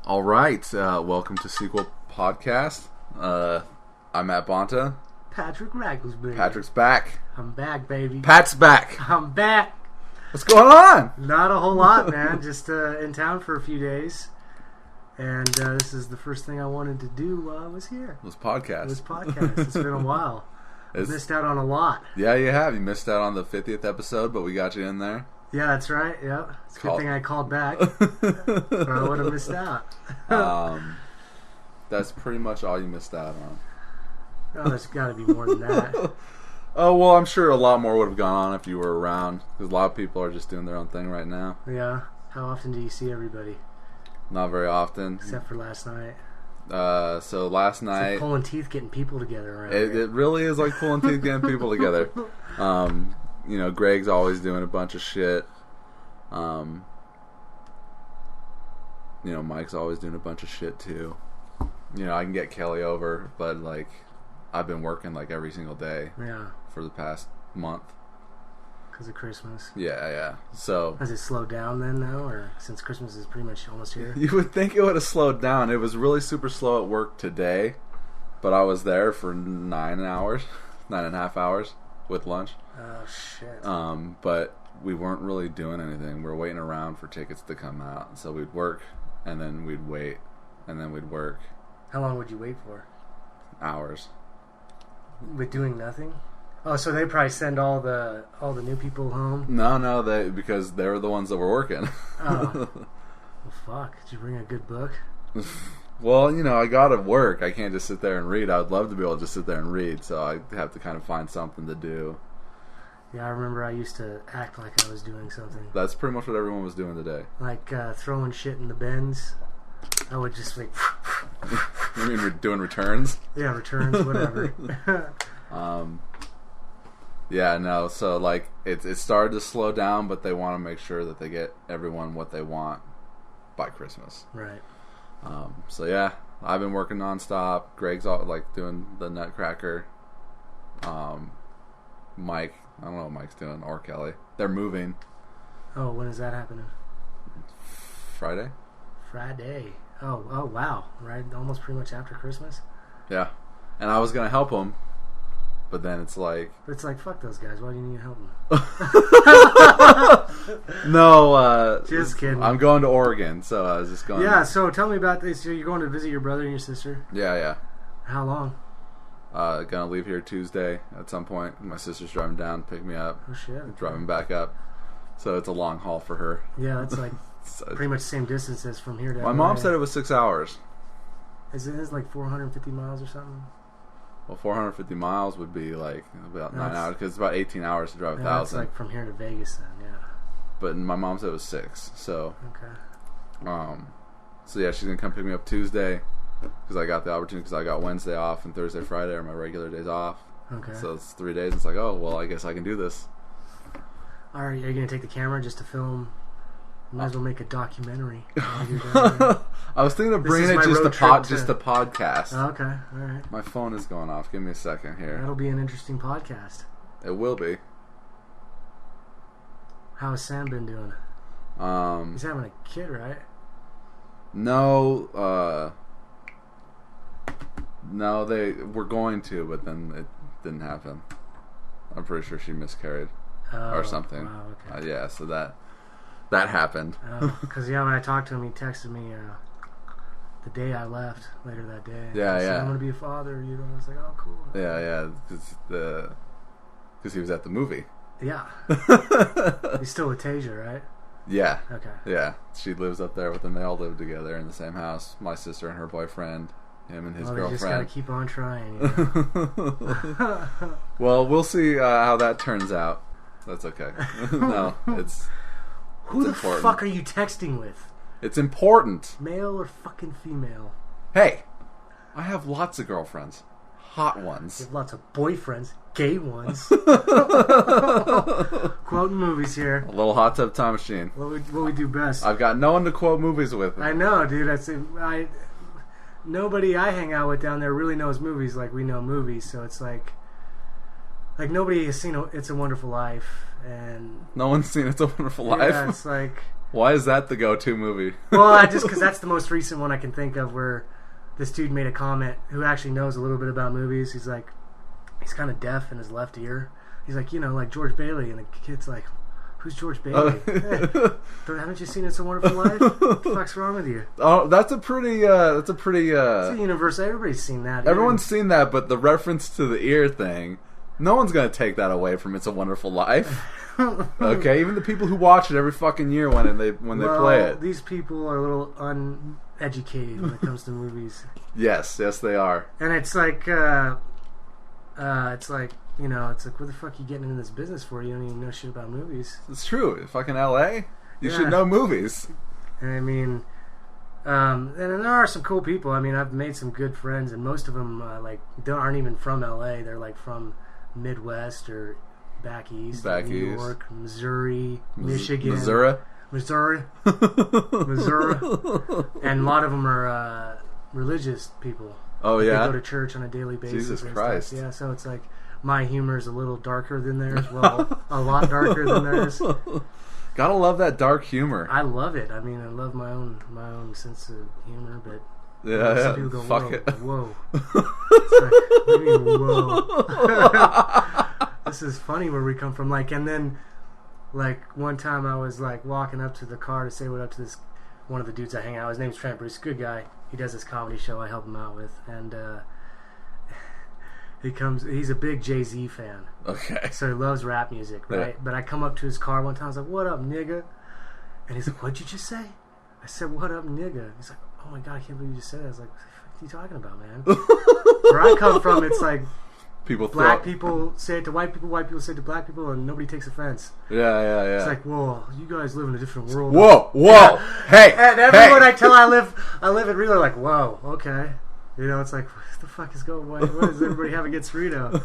All right, welcome to Sequel Podcast. I'm Matt Bonta. Patrick Racklesbury. Patrick's back. I'm back, baby. Pat's back. I'm back. What's going on? Not a whole lot, man. Just in town for a few days. And this is the first thing I wanted to do while I was here. This podcast. This podcast. It's been a while. Missed out on a lot. Yeah, you have. You missed out on the 50th episode, but we got you in there. Yeah, that's right. Yeah, it's a good thing I called back. Or I would have missed out. That's pretty much all you missed out on. Oh, there's got to be more than that. Oh, well, I'm sure a lot more would have gone on if you were around. Because a lot of people are just doing their own thing right now. Yeah. How often do you see everybody? Not very often. Except for last night. So last night... It's like pulling teeth getting people together around here. It really is like pulling teeth getting people together. You know, Greg's always doing a bunch of shit. You know, Mike's always doing a bunch of shit too. You know, I can get Kelly over, but like, I've been working like every single day. Yeah. For the past month. Because of Christmas. Yeah. So. Has it slowed down then now, or since Christmas is pretty much almost here? You would think it would have slowed down. It was really super slow at work today, but I was there for 9.5 hours with lunch. Oh shit. But we weren't really doing anything. We were waiting around for tickets to come out. So we'd work, and then we'd wait, and then we'd work. How long would you wait for? Hours. With doing nothing? Oh, so they probably send all the new people home? No, because they were the ones that were working. Oh. Well, fuck. Did you bring a good book? Well, you know, I gotta work. I can't just sit there and read. I would love to be able to just sit there and read, so I have to kind of find something to do. Yeah, I remember I used to act like I was doing something. That's pretty much what everyone was doing today. Like throwing shit in the bins. I would just like... You mean we're doing returns? Yeah, returns, whatever. Yeah, no, so like it started to slow down, but they want to make sure that they get everyone what they want by Christmas. Right. So yeah, I've been working nonstop. Greg's all like doing the Nutcracker. Mike, I don't know what Mike's doing, or Kelly. They're moving. Oh, when is that happening? Friday. Oh, wow. Right, almost pretty much after Christmas. Yeah, and I was gonna help them, but then it's like... But it's like, fuck those guys. Why do you need to help them? No, just kidding. I'm going to Oregon, so I was just going... Yeah, so tell me about this. So you're going to visit your brother and your sister? Yeah. How long? Gonna leave here Tuesday at some point. My sister's driving down to pick me up. Oh, shit. Okay. Driving back up. So it's a long haul for her. Yeah, that's like pretty much the same distance as from here to... My mom said it was 6 hours. Is it like 450 miles or something? Well, 450 miles would be like about 9 hours, because it's about 18 hours to drive 1,000. That's like from here to Vegas then, yeah. But my mom said it was 6, so... Okay. So yeah, she's going to come pick me up Tuesday, because I got the opportunity, because I got Wednesday off, and Thursday, Friday are my regular days off. Okay. So it's 3 days, and it's like, oh, well, I guess I can do this. Are you going to take the camera just to film? Might as well make a documentary. I was thinking of bringing it just to podcast. Oh, okay, all right. My phone is going off. Give me a second here. That'll be an interesting podcast. It will be. How has Sam been doing? He's having a kid, right? No, they were going to, but then it didn't happen. I'm pretty sure she miscarried or something. Wow, okay. Yeah, so that happened. Because when I talked to him, he texted me the day I left, later that day. Yeah, he said, yeah. I'm going to be a father, you know. I was like, oh, cool. Yeah, because he was at the movie. Yeah. He's still with Tasia, right? Yeah. Okay. Yeah, she lives up there with them. They all live together in the same house. My sister and her boyfriend, him and his girlfriend. You just got to keep on trying. You know? Well, we'll see how that turns out. That's okay. No, it's... Who the important. fuck are you texting with? It's important. Male or fucking female? Hey, I have lots of girlfriends. Hot ones. You have lots of boyfriends. Gay ones. Quoting movies here. A little hot tub time machine. What we do best. I've got no one to quote movies with. I know, dude. Nobody I hang out with down there really knows movies like we know movies, so it's like nobody has seen It's a Wonderful Life, and no one's seen It's a Wonderful Life. Yeah, it's like Why is that the go-to movie? Well, just because that's the most recent one I can think of where this dude made a comment who actually knows a little bit about movies. He's like, he's kind of deaf in his left ear. He's like, like George Bailey, and the kid's like, who's George Bailey? Haven't you seen It's a Wonderful Life? What the fuck's wrong with you? Oh, that's a pretty. It's a universal. Everybody's seen that. Everyone's seen that, but the reference to the ear thing, no one's gonna take that away from It's a Wonderful Life. Okay, even the people who watch it every fucking year when they play it. These people are a little uneducated when it comes to movies. Yes, they are. And it's like, it's like, what the fuck are you getting into this business for? You don't even know shit about movies. It's true. Fucking LA, you should know movies. I mean, and there are some cool people. I mean, I've made some good friends, and most of them aren't even from LA. They're like from Midwest or back east, New York, Missouri, Michigan, Missouri, and a lot of them are religious people. Oh yeah, they go to church on a daily basis. Jesus Christ! Yeah, so it's like my humor is a little darker than theirs. Well, a lot darker than theirs. Gotta love that dark humor. I love it. I mean, I love my own sense of humor, but yeah, people go, fuck whoa, it. Whoa. It's like, what do you mean, whoa? This is funny where we come from. And then, one time I was walking up to the car to say what up to this one of the dudes I hang out with. His name's Trent Bruce, good guy. He does this comedy show I help him out with, and he's a big Jay-Z fan. Okay. So he loves rap music, right? Yeah. But I come up to his car one time, I was like, "What up, nigga?" And he's like, "What'd you just say?" I said, "What up, nigga?" He's like, "Oh my god, I can't believe you just said that." I was like, "What the fuck are you talking about, man?" Where I come from, it's like black people say it to white people say it to black people, and nobody takes offense. Yeah. It's like, whoa, you guys live in a different world. Whoa, yeah. Hey, and everyone I tell I live in Reno, like, whoa, okay. It's like, what the fuck is going on? What does everybody have against Reno?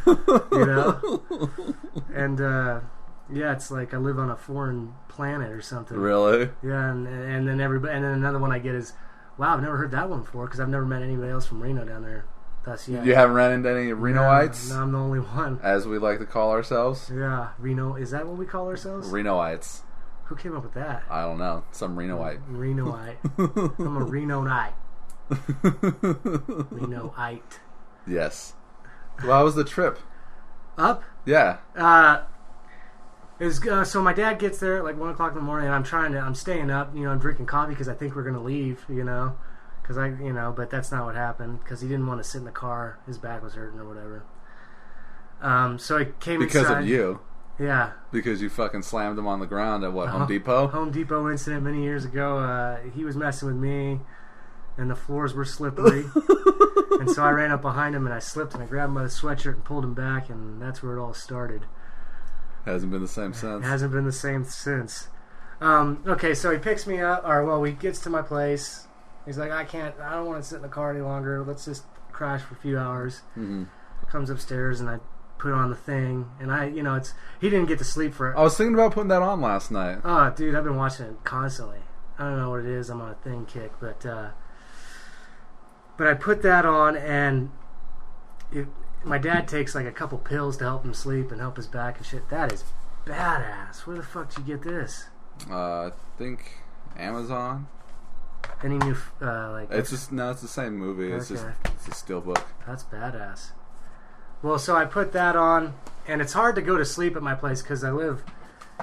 And it's like I live on a foreign planet or something. Really? Yeah, and then another one I get is, wow, I've never heard that one before because I've never met anybody else from Reno down there. You haven't ran into any Renoites? No, I'm the only one. As we like to call ourselves? Yeah, Reno. Is that what we call ourselves? Renoites. Who came up with that? I don't know. Some Renoite. Renoite. I'm a Reno-nite. Reno-ite. Yes. Well, how was the trip? Up? Yeah. So my dad gets there at 1 o'clock in the morning, and I'm staying up. I'm drinking coffee because I think we're gonna leave. Because but that's not what happened. Because he didn't want to sit in the car. His back was hurting or whatever. So he came inside. Because of you. Yeah. Because you fucking slammed him on the ground at what, Home Depot? Home Depot incident many years ago. He was messing with me, and the floors were slippery. And so I ran up behind him, and I slipped, and I grabbed him by the sweatshirt and pulled him back, and that's where it all started. Hasn't been the same since. Hasn't been the same since. Okay, so he picks me up, he gets to my place. He's like, I don't want to sit in the car any longer. Let's just crash for a few hours. Mm-hmm. Comes upstairs, and I put on the thing. And he didn't get to sleep for... I was thinking about putting that on last night. Oh, dude, I've been watching it constantly. I don't know what it is. I'm on a thing kick. But I put that on, and my dad takes a couple pills to help him sleep and help his back and shit. That is badass. Where the fuck did you get this? I think Amazon. Any new It's the same movie. It's okay. It's a steelbook. That's badass. Well, so I put that on, and it's hard to go to sleep at my place because I live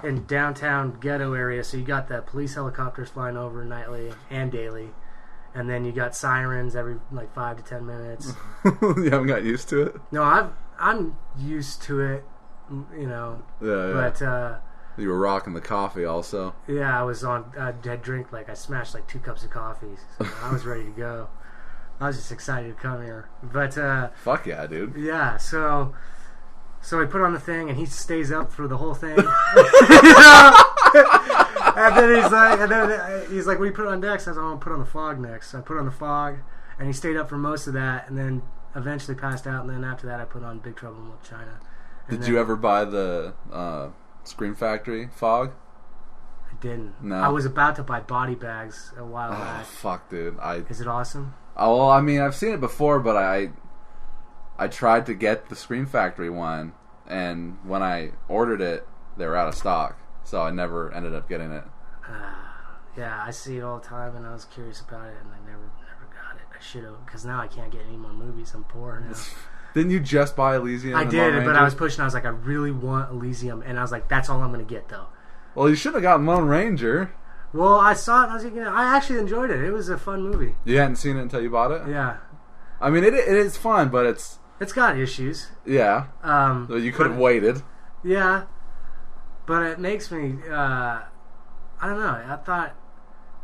in downtown ghetto area. So you got the police helicopters flying over nightly and daily, and then you got sirens every 5 to 10 minutes. You haven't got used to it? No, I'm used to it. Yeah. But you were rocking the coffee also. Yeah, I had drank I smashed 2 cups of coffee, so I was ready to go. I was just excited to come here. But fuck yeah, dude. Yeah, so I put on the thing, and he stays up for the whole thing. And then he's like, "What do you put on next?" I was like, "I'm gonna put on the fog next." So I put on the fog, and he stayed up for most of that, and then eventually passed out. And then after that, I put on Big Trouble in Little China. Did you ever buy the Scream Factory fog? I didn't. No. I was about to buy Body Bags a while back. Fuck, dude. Is it awesome? Oh, well, I mean, I've seen it before, but I tried to get the Scream Factory one, and when I ordered it, they were out of stock, so I never ended up getting it. Yeah, I see it all the time, and I was curious about it, and I never got it. I should have, because now I can't get any more movies. I'm poor now. Didn't you just buy Elysium? I did, but I was pushing. I was like, I really want Elysium, and I was like, that's all I'm going to get, though. Well, you should have gotten Lone Ranger. Well, I saw it, and I was like, I actually enjoyed it. It was a fun movie. You hadn't seen it until you bought it? Yeah. I mean, it is fun, but it's got issues. Yeah. So you could have waited. Yeah. But it makes me, I don't know. I thought,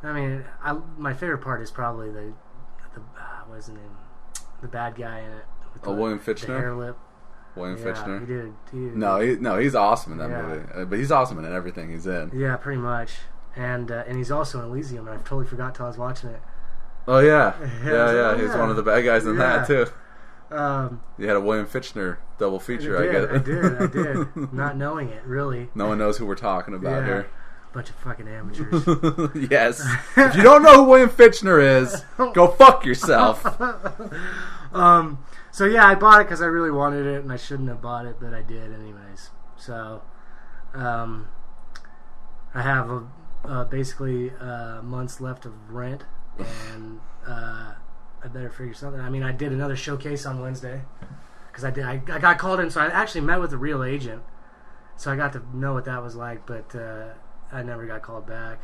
my favorite part is probably the what is his name? The bad guy in it. With William Fichtner? The hair lip. William Fichtner? He did. No, he's awesome in that movie. But he's awesome in everything he's in. Yeah, pretty much. And he's also in Elysium, and I totally forgot till I was watching it. Oh, yeah. Yeah. He's one of the bad guys in that, too. You had a William Fichtner double feature, I guess. I did. Not knowing it, really. No one knows who we're talking about here. Bunch of fucking amateurs. Yes. If you don't know who William Fichtner is, go fuck yourself. So yeah, I bought it because I really wanted it, and I shouldn't have bought it, but I did anyways. So, I have basically months left of rent, and I better figure something. I mean, I did another showcase on Wednesday because I got called in, so I actually met with a real agent, so I got to know what that was like, but I never got called back.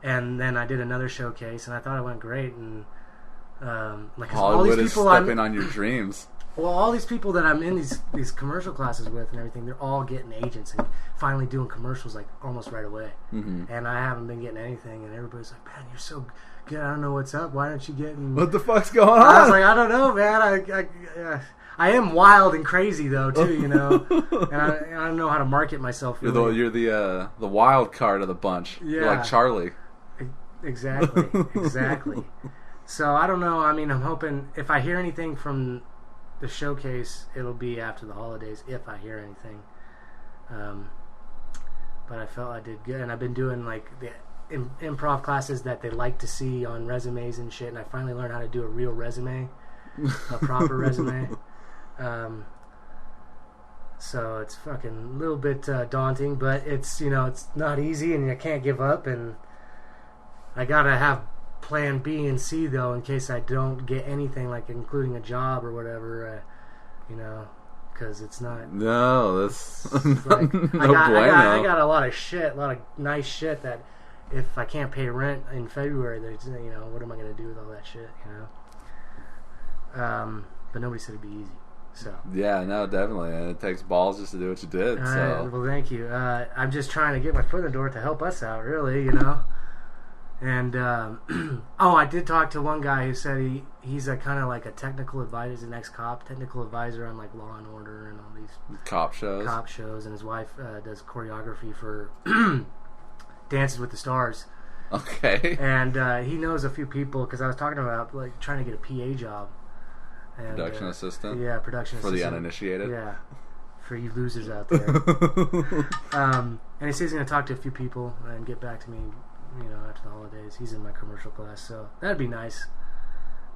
And then I did another showcase, and I thought it went great, and Hollywood is stepping on your dreams. Well, all these people that I'm in these commercial classes with and everything, they're all getting agents and finally doing commercials like almost right away. Mm-hmm. And I haven't been getting anything, and everybody's like, man, you're so good. I don't know what's up. Why aren't you getting... What the fuck's going on? I was like, I don't know, man. I am wild and crazy, though, too, you know. and I don't know how to market myself. Really. You're the wild card of the bunch. Yeah. You're like Charlie. Exactly. So, I don't know. I mean, I'm hoping if I hear anything from the showcase, it'll be after the holidays, if I hear anything. But I felt I did good. And I've been doing, like, the improv classes that they like to see on resumes and shit. And I finally learned how to do a real resume, a proper resume. So it's fucking a little bit daunting, but it's, it's not easy, and you can't give up, and I gotta have plan B and C, though, in case I don't get anything, like including a job or whatever, because it's not... No, that's... like, I got a lot of shit, a lot of nice shit that if I can't pay rent in February, there's, what am I gonna do with all that shit, But nobody said it'd be easy. So yeah, no, definitely, and it takes balls just to do what you did. So well, thank you. I'm just trying to get my foot in the door to help us out, really, And I did talk to one guy who said he's a kind of like a technical advisor, he's an ex-cop, technical advisor on like Law and Order and all these cop shows, and his wife does choreography for Dances with the Stars. Okay. And he knows a few people because I was talking about like trying to get a PA job. And, production assistant? Yeah, production for assistant. For the uninitiated? Yeah. For you losers out there. And he says he's going to talk to a few people and get back to me, after the holidays. He's in my commercial class, so that'd be nice.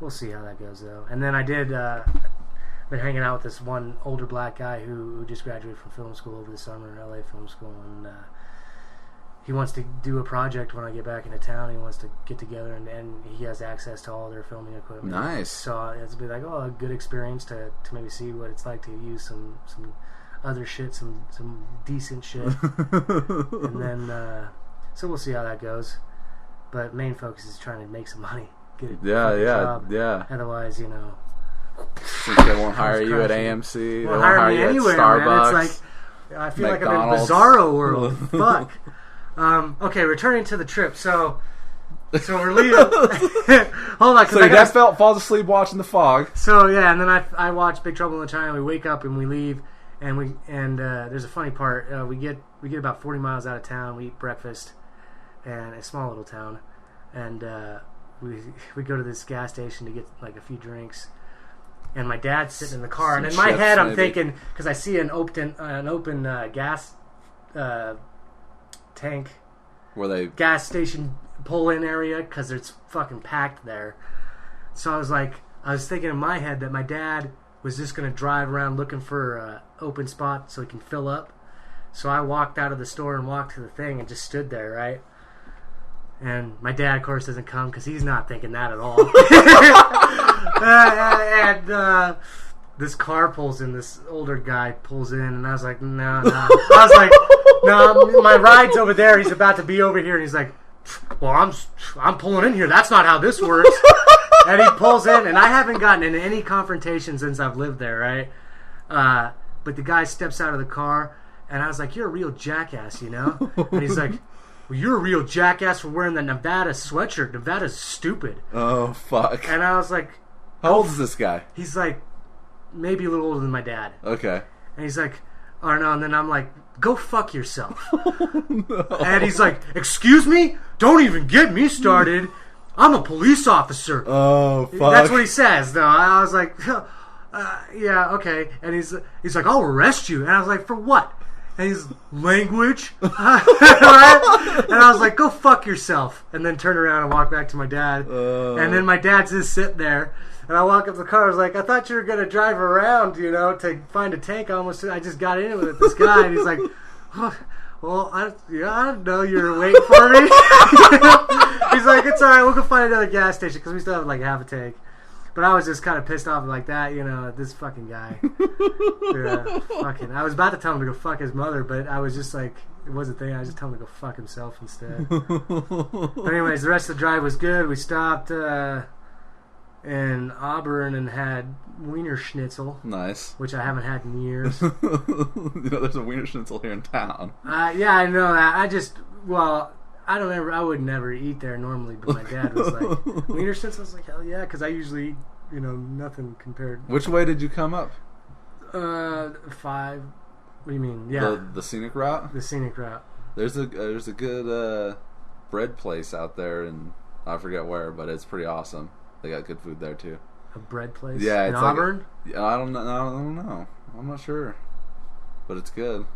We'll see how that goes, though. And then I did, been hanging out with this one older black guy who just graduated from film school over the summer in LA Film School, and he wants to do a project when I get back into town. He wants to get together, and he has access to all their filming equipment. Nice. So it's be like, a good experience to maybe see what it's like to use some other shit, some decent shit. And then, so we'll see how that goes. But main focus is trying to make some money. Get a job. Yeah. Otherwise, Since they won't hire you at AMC, they won't hire you anywhere, at Starbucks. Man. It's like, I feel McDonald's. like I'm in a bizarro world. Fuck. Okay, returning to the trip. So we're leaving. Hold on. So your dad falls asleep watching The Fog. So yeah, and then I watch Big Trouble in Little China. We wake up and we leave, and there's a funny part. We get about 40 miles out of town. We eat breakfast, and a small little town, and we go to this gas station to get like a few drinks. And my dad's sitting in the car, and in my head I'm thinking, because I see an open gas tank, gas station pull-in area, because it's fucking packed there. So I was thinking in my head that my dad was just going to drive around looking for an open spot so he can fill up. So I walked out of the store and walked to the thing and just stood there, right? And my dad, of course, doesn't come because he's not thinking that at all. And this car pulls in. This older guy pulls in, and I was like, no. I was like, no, my ride's over there. He's about to be over here, and he's like, well, I'm pulling in here. That's not how this works. And he pulls in, and I haven't gotten in any confrontation since I've lived there, right? But the guy steps out of the car, and I was like, you're a real jackass, you know? And he's like, well, you're a real jackass for wearing the Nevada sweatshirt. Nevada's stupid. Oh, fuck. And I was like... How old is this guy? He's like, maybe a little older than my dad. Okay. And he's like, oh no, and then I'm like, go fuck yourself. No. And he's like, excuse me? Don't even get me started. I'm a police officer. Oh, fuck. That's what he says, though. I was like, yeah, okay. And he's like, I'll arrest you. And I was like, for what? And he's language. And I was like, go fuck yourself. And then turn around and walk back to my dad. And then my dad's just sitting there. And I walk up to the car. I was like, I thought you were going to drive around, you know, to find a tank. I just got in with this guy. And he's like, oh, well, I didn't know you were waiting for me. He's like, it's all right. We'll go find another gas station because we still have like half a tank. But I was just kind of pissed off like that, you know, this fucking guy. Yeah, fucking. I was about to tell him to go fuck his mother, but I was just like, it wasn't a thing. I was just telling him to go fuck himself instead. But anyways, the rest of the drive was good. We stopped in Auburn and had Wiener Schnitzel. Nice. Which I haven't had in years. You know, there's a Wiener Schnitzel here in town. Yeah, I know that. I would never eat there normally, but my dad was like, Wiener Schnitzel? I was like, hell yeah, because I usually eat, you know, nothing compared. Which way did you come up? 5. What do you mean? Yeah. The scenic route? The scenic route. There's a good bread place out there, and I forget where, but it's pretty awesome. They got good food there, too. A bread place? Yeah. In It's Auburn? I don't know. I'm not sure. But it's good.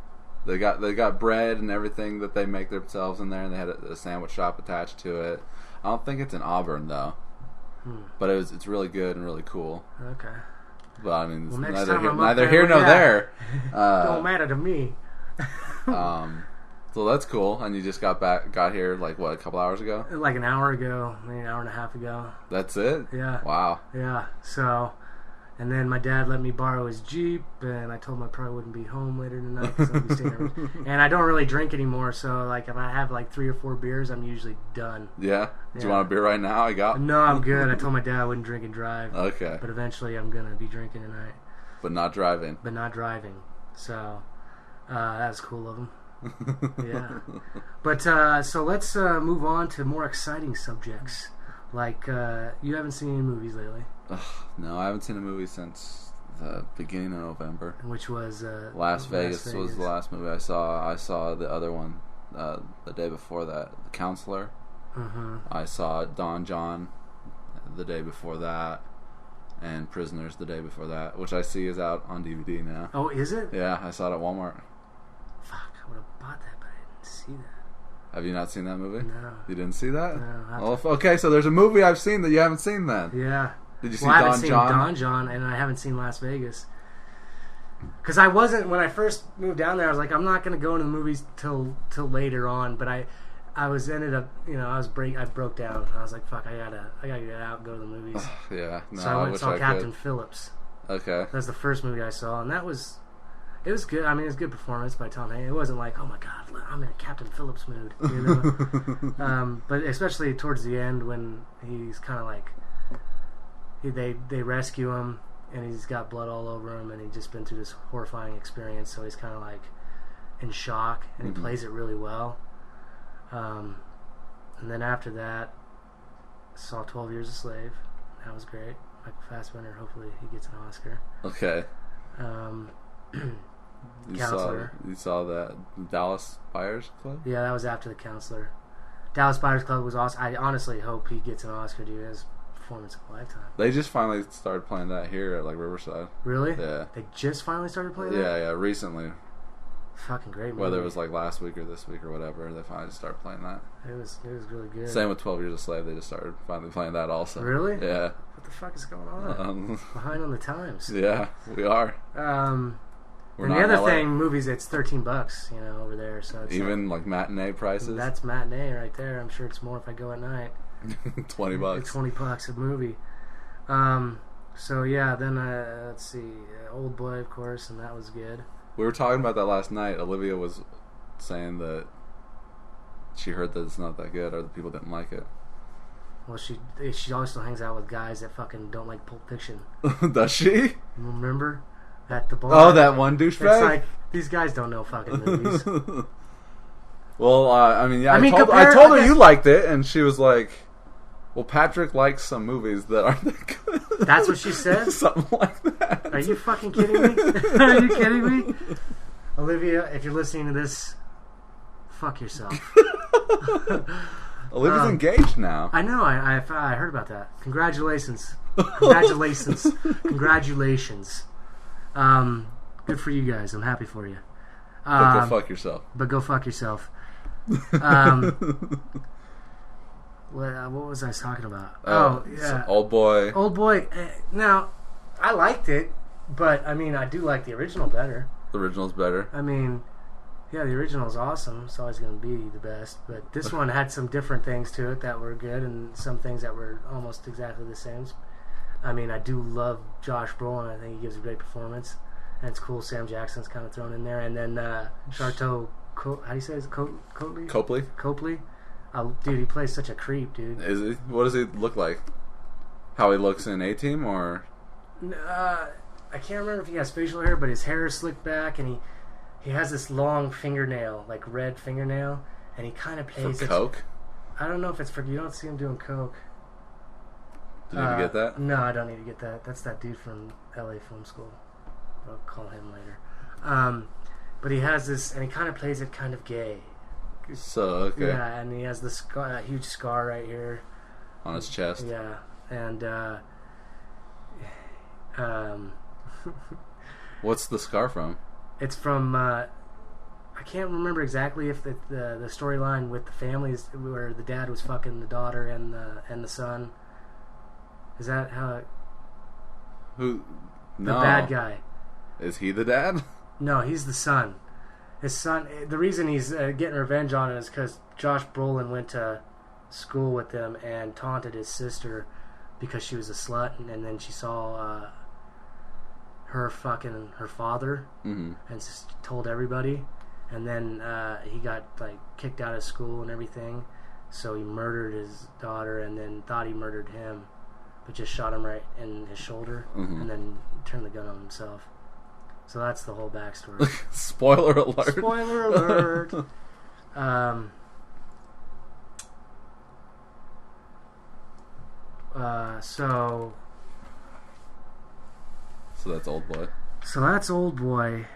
They got bread and everything that they make themselves in there, and they had a sandwich shop attached to it. I don't think it's in Auburn though, but it's really good and really cool. Okay. But I mean, it's Well, neither here nor there. Don't matter to me. So that's cool. And you just got here like what, a couple hours ago? Like an hour ago, maybe an hour and a half ago. That's it? Yeah. Wow. Yeah. So. And then my dad let me borrow his Jeep, and I told him I probably wouldn't be home later tonight because I'll be staying there. And I don't really drink anymore, so like if I have like 3 or 4 beers, I'm usually done. Yeah? Do you want a beer right now? No, I'm good. I told my dad I wouldn't drink and drive. Okay. But eventually I'm going to be drinking tonight. But not driving. So that was cool of him. Yeah. But so let's move on to more exciting subjects. Like, you haven't seen any movies lately. No, I haven't seen a movie since the beginning of November. Which was Las Vegas was the last movie I saw. I saw the other one the day before that, The Counselor. Mm-hmm. I saw Don John the day before that, and Prisoners the day before that, which I see is out on DVD now. Oh, is it? Yeah, I saw it at Walmart. Fuck, I would have bought that, but I didn't see that. Have you not seen that movie? No. You didn't see that? No. Okay, so there's a movie I've seen that you haven't seen then. Yeah. Did you see I haven't Don seen John? Don John, and I haven't seen Las Vegas. Because I wasn't, when I first moved down there, I was like, I'm not going to go into the movies till later on. But I ended up, you know, I broke down. I was like, fuck, I gotta get out and go to the movies. Yeah. No, So I went and saw Captain could. Phillips. Okay. That's the first movie I saw, and it was good. I mean, it was a good performance by Tom Hanks. It wasn't like, oh my god, I'm in a Captain Phillips mood, you know. But especially towards the end when he's kind of like, they rescue him and he's got blood all over him and he's just been through this horrifying experience, so he's kind of like in shock, and he plays it really well. And then after that, saw 12 Years a Slave. That was great. Michael Fassbender. Hopefully he gets an Oscar. Okay. Counselor. You saw that Dallas Buyers Club? Yeah, that was after The Counselor. Dallas Buyers Club was awesome. I honestly hope he gets an Oscar, dude. His performance of a lifetime. They just finally started playing that here at like Riverside. Really? Yeah. They just finally started playing that? Yeah, recently. Fucking great movie. Whether it was like last week or this week or whatever, they finally just started playing that. It was really good. Same with 12 Years a Slave. They just started finally playing that also. Really? Yeah. What the fuck is going on? Behind on the times. Yeah, we are. We're And not the in other LA. thing, movies, it's $13, over there. So it's Even like matinee prices. that's matinee right there. I'm sure it's more if I go at night. $20. It's $20 a movie. So yeah, then let's see, Old Boy, of course, and that was good. We were talking about that last night. Olivia was saying that she heard that it's not that good, or the people didn't like it. Well, she also hangs out with guys that fucking don't like Pulp Fiction. Does she? Remember at the bar? Oh, that one It's douchebag. like these guys don't know fucking movies. Well, I mean, yeah, I mean, I told I her guess- you liked it, and she was like, "Well, Patrick likes some movies that aren't that good." That's what she said? Something like that. Are you fucking kidding me? Are you kidding me? Olivia, if you're listening to this, fuck yourself. Olivia's engaged now. I know. I heard about that. Congratulations. Congratulations. Congratulations. Good for you guys. I'm happy for you. But go fuck yourself. But go fuck yourself. What was I talking about? Oh, yeah. Old Boy. Old Boy. Now, I liked it, but I mean, I do like the original better. The original's better. I mean, yeah, the original is awesome. It's always going to be the best. But this one had some different things to it that were good, and some things that were almost exactly the same. I mean, I do love Josh Brolin. I think he gives a great performance, and it's cool. Sam Jackson's kind of thrown in there, and then Charteau. How do you say it? Copley? Copley. Dude, he plays such a creep, dude. Is he? What does he look like? How he looks in A-Team, or? I can't remember if he has facial hair, but his hair is slicked back, and he has this long fingernail, like red fingernail, and he kind of plays For coke? I don't know if it's for. You don't see him doing coke. Do you need to get that? No, I don't need to get that. That's that dude from LA Film School. I'll call him later. But he has this, and he kind of plays it kind of gay. So, okay. Yeah, and he has this huge scar right here. On his chest. Yeah, and What's the scar from? it's from. I can't remember exactly if the storyline with the families where the dad was fucking the daughter and the son. Is that how? Who? The No. bad guy. Is he the dad? No, he's the son. His son. The reason he's getting revenge on it is because Josh Brolin went to school with them and taunted his sister because she was a slut, and then she saw her fucking her father, Mm-hmm. and just told everybody. And then he got like kicked out of school and everything, so he murdered his daughter, and then thought he murdered him, but just shot him right in his shoulder, Mhm. and then turned the gun on himself. So that's the whole backstory. Spoiler alert. Spoiler alert. So So that's Old Boy. that's Old Boy.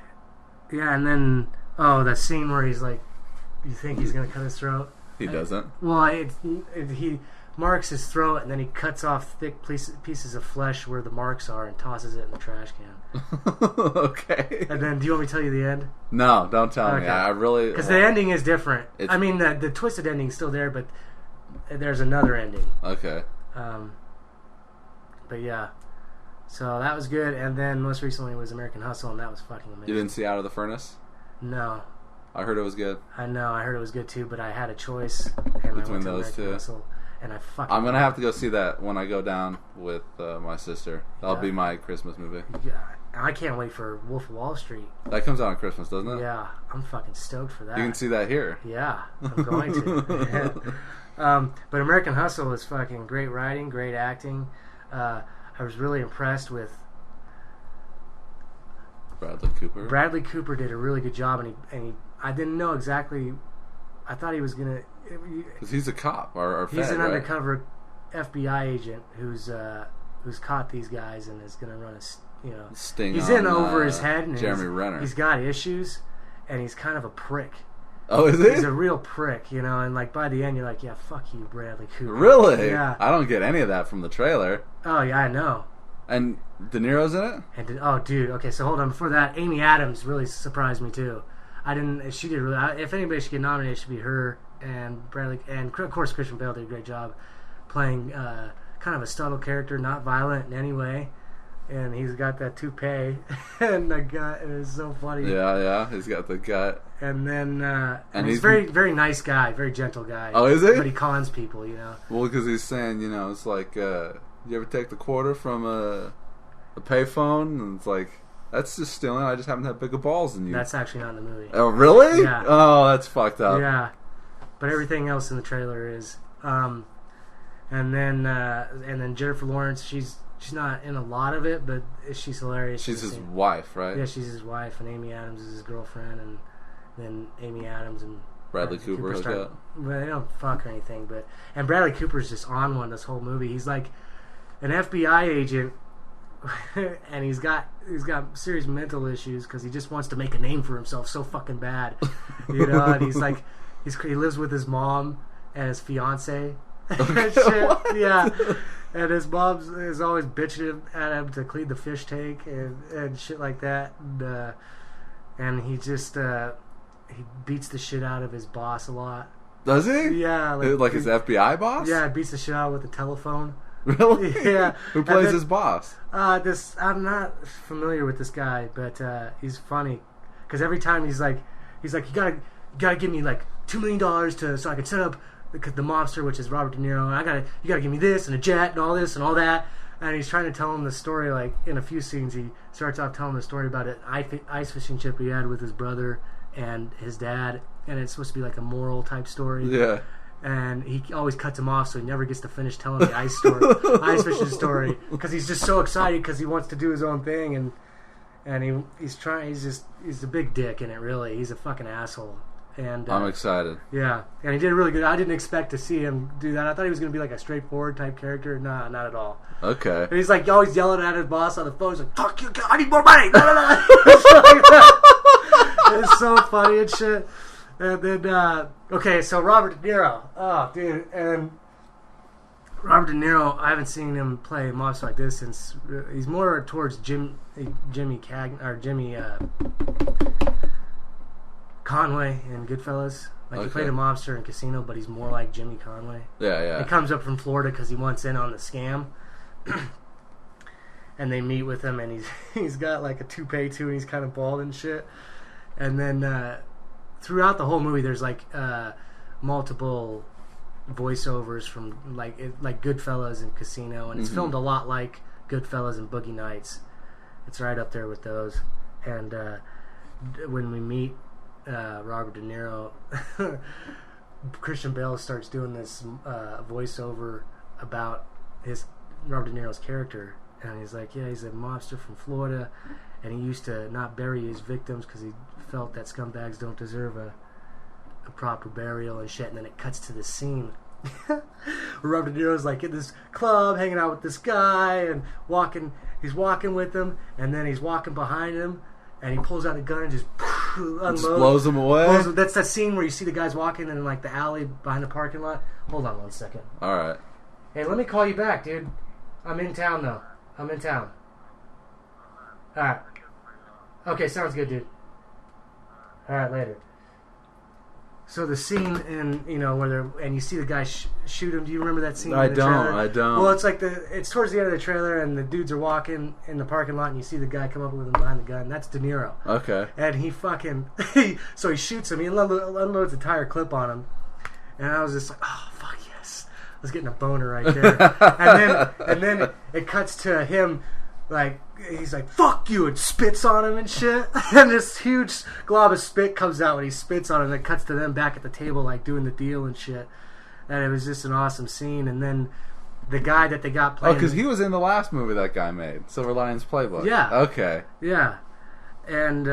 Yeah, and then the scene where he's like, you think he's gonna cut his throat? He doesn't. Well, he marks his throat, and then he cuts off thick pieces of flesh where the marks are and tosses it in the trash can. Okay. And then, do you want me to tell you the end? No, don't tell me. Okay. I really... Because the ending is different. It's- I mean, the twisted ending is still there, but there's another ending. Okay. But yeah, so that was good. And then most recently was American Hustle, and that was fucking amazing. You didn't see Out of the Furnace? No, I heard it was good. I know. I heard it was good too, but I had a choice, and I Between went to those American two? Hustle, and I fucking. I'm going to have to go see that when I go down with my sister. That'll Yeah. be my Christmas movie. Yeah, I can't wait for Wolf of Wall Street. That comes out on Christmas, doesn't it? Yeah, I'm fucking stoked for that. You can see that here. Yeah, I'm going to. But American Hustle is fucking great writing, great acting. I was really impressed with Bradley Cooper. Bradley Cooper. Did a really good job, and he I didn't know exactly. I thought he was gonna. Because he's a cop or He's fed, an right? undercover FBI agent who's caught these guys and is gonna run Sting He's on, in over his head, and Jeremy Renner. He's got issues, and he's kind of a prick. Oh, is he? He's a real prick, and like by the end you're like, yeah, fuck you, Bradley Cooper. Really? Yeah. I don't get any of that from the trailer. Oh yeah, I know. And De Niro's in it? And dude, okay, so hold on. Before that, Amy Adams really surprised me too. She did really. If anybody should get nominated, it should be her and Bradley, and of course Christian Bale did a great job playing kind of a subtle character, not violent in any way. and he's got that toupee, and the guy is so funny. Yeah, he's got the gut. And then, and he's very, very nice guy, very gentle guy. Oh, is he? But he cons people, Well, because he's saying, it's like, you ever take the quarter from a payphone? And it's like, that's just stealing. I just happen to have bigger balls than you. That's actually not in the movie. Oh, really? Yeah. Oh, that's fucked up. Yeah. But everything else in the trailer is. And then Jennifer Lawrence, she's not in a lot of it, but she's hilarious. She's his wife, right? Yeah, she's his wife, and Amy Adams is his girlfriend, and then Amy Adams and Bradley Cooper hook up. Well, they don't fuck or anything, and Bradley Cooper's just on one this whole movie. He's like an FBI agent, and he's got serious mental issues because he just wants to make a name for himself so fucking bad, And he's like, he lives with his mom and his fiance. And shit. Yeah, and his mom is always bitching at him to clean the fish tank and shit like that, and he just he beats the shit out of his boss a lot. Does he? Yeah, like his FBI boss. Yeah, beats the shit out with the telephone. Really? Yeah. Who plays his boss? I'm not familiar with this guy, but he's funny because every time he's like you gotta give me like $2 million so I can set up the mobster, which is Robert De Niro. And you gotta give me this and a jet and all this and all that. And he's trying to tell him the story. Like in a few scenes, he starts off telling the story about an ice fishing trip he had with his brother and his dad, and it's supposed to be like a moral type story. Yeah. And he always cuts him off, so he never gets to finish telling the ice fishing story because he's just so excited because he wants to do his own thing, and he's a big dick in it. Really, he's a fucking asshole. And I'm excited. Yeah, and he did really good. I didn't expect to see him do that. I thought he was going to be like a straightforward type character. Nah, not at all. Okay. And he's like always yelling at his boss on the phone. He's like, "Fuck you! I need more money!" It's so funny and shit. And then, okay, so Robert De Niro. Oh, dude. And Robert De Niro, I haven't seen him play a mobster like this since... he's more towards Jimmy Conway in Goodfellas. Like, he played a mobster in Casino, but he's more like Jimmy Conway. Yeah. He comes up from Florida because he wants in on the scam. And they meet with him, and he's got like a toupee too, and he's kind of bald and shit. And then... throughout the whole movie, there's like multiple voiceovers from like Goodfellas and Casino, and it's filmed a lot like Goodfellas and Boogie Nights. It's right up there with those. And when we meet Robert De Niro, Christian Bale starts doing this voiceover about Robert De Niro's character, and he's like, yeah, he's a mobster from Florida, and he used to not bury his victims because he felt that scumbags don't deserve a proper burial and shit. And then it cuts to this scene where Robert De Niro's like in this club hanging out with this guy and he's walking with him, and then he's walking behind him, and he pulls out a gun and just unloads. Just blows him away. That's that scene where you see the guys walking in like the alley behind the parking lot. Hold on one second. Alright. Hey, let me call you back, dude. I'm in town though. Alright. Okay, sounds good, dude. Alright, later. So the scene where you see the guy shoot him. Do you remember that scene? I in the trailer? don't. Well, it's towards the end of the trailer, and the dudes are walking in the parking lot, and you see the guy come up with him behind the gun. That's De Niro. Okay. And he so he shoots him. He unloads a tire clip on him, and I was just like, oh fuck yes, I was getting a boner right there. and then it cuts to him. Like, he's like, fuck you, and spits on him and shit. And this huge glob of spit comes out when he spits on him, and it cuts to them back at the table, like, doing the deal and shit. And it was just an awesome scene. And then the guy that they got playing... Oh, because he was in the last movie that guy made, Silver Linings Playbook. Yeah. Okay. Yeah. And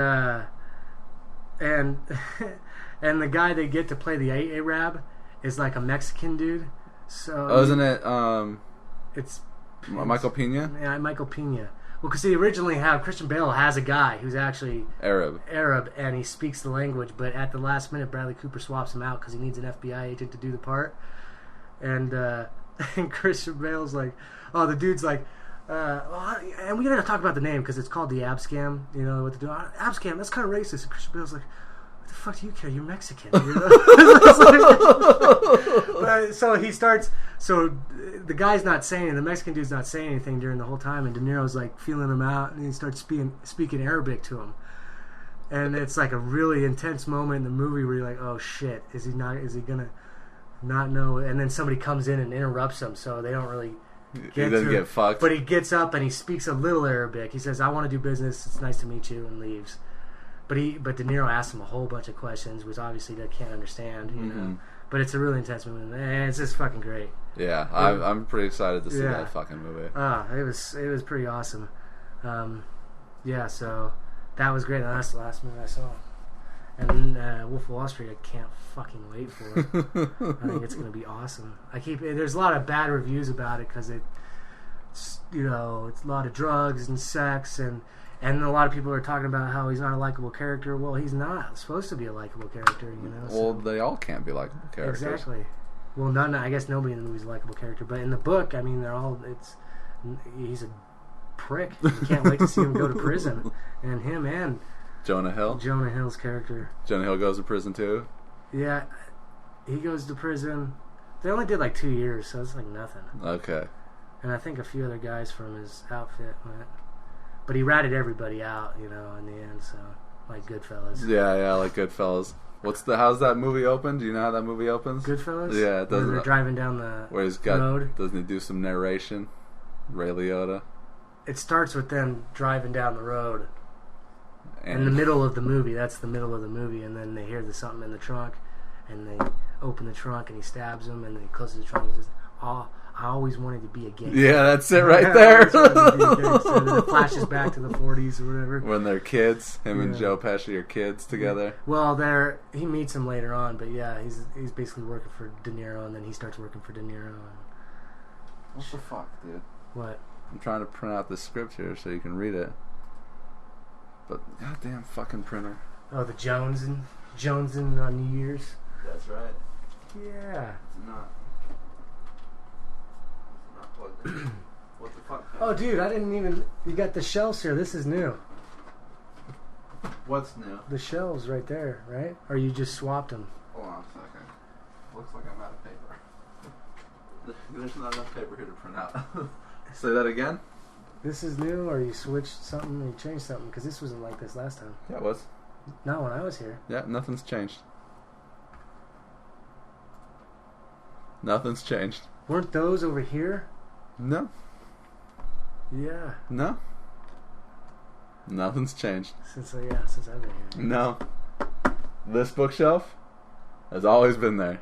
and the guy they get to play the Arab is, like, a Mexican dude. So... Oh, isn't it, It's... Michael Pena? Yeah, Michael Pena. Well, because they originally have Christian Bale has a guy who's actually Arab, and he speaks the language, but at the last minute, Bradley Cooper swaps him out because he needs an FBI agent to do the part. And Christian Bale's like, oh, the dude's like, and we gotta talk about the name because it's called the Ab Scam. You know what to do? Ab Scam, that's kind of racist. And Christian Bale's like, what the fuck do you care? You're Mexican. You know? So he starts. So the guy's not saying, the Mexican dude's not saying anything during the whole time, and De Niro's like feeling him out, and he starts speaking Arabic to him, and it's like a really intense moment in the movie where you're like, oh shit, is he gonna not know? And then somebody comes in and interrupts him, so they don't really get fucked. But he gets up and he speaks a little Arabic. He says, I want to do business. It's nice to meet you, and leaves. But De Niro asks him a whole bunch of questions, which obviously they can't understand, you know. But it's a really intense movie, and it's just fucking great. Yeah, I'm pretty excited to see that fucking movie. It was pretty awesome. Yeah, so that was great. That's the last movie I saw. And Wolf of Wall Street, I can't fucking wait for it. I think it's going to be awesome. There's a lot of bad reviews about it because it's a lot of drugs and sex and a lot of people are talking about how he's not a likable character. Well, he's not supposed to be a likable character, you know. Well, they all can't be likable characters. Exactly. Well, I guess nobody in the movie is a likable character, but in the book, I mean, he's a prick. You can't wait to see him go to prison, and him and Jonah Hill's character. Jonah Hill goes to prison too? Yeah, he goes to prison. They only did like 2 years, so it's like nothing. Okay. And I think a few other guys from his outfit went. But he ratted everybody out, you know, in the end, so like Goodfellas. Yeah, like Goodfellas. How's that movie open? Do you know how that movie opens? Goodfellas? Yeah, it does. They're driving down the road. Doesn't he do some narration? Ray Liotta? It starts with them driving down the road. In the middle of the movie, that's the middle of the movie, and then they hear something in the trunk, and they open the trunk, and he stabs him, and then he closes the trunk, and he says, "Oh, I always wanted to be a gangster." Yeah, that's it right there. And then it flashes back to the 40s or whatever. When they're kids, him and Joe Pesci are kids together. Well, he meets him later on, but yeah, he's basically working for De Niro, and then he starts working for De Niro. What the fuck, dude? What? I'm trying to print out this script here so you can read it. But goddamn fucking printer. Oh, the Jones and New Year's. That's right. Yeah. It's not plugged in. What the fuck? Oh, dude, I didn't even. You got the shelves here. This is new. What's new? The shelves right there, right? Or you just swapped them? Hold on a second. Looks like I'm out of paper. There's not enough paper here to print out. Say that again? This is new, or you switched something, or you changed something? Because this wasn't like this last time. Yeah, it was. Not when I was here. Yeah, nothing's changed. Nothing's changed. Weren't those over here? No. Yeah. No. Nothing's changed. Since I've been here. No. This bookshelf has always been there.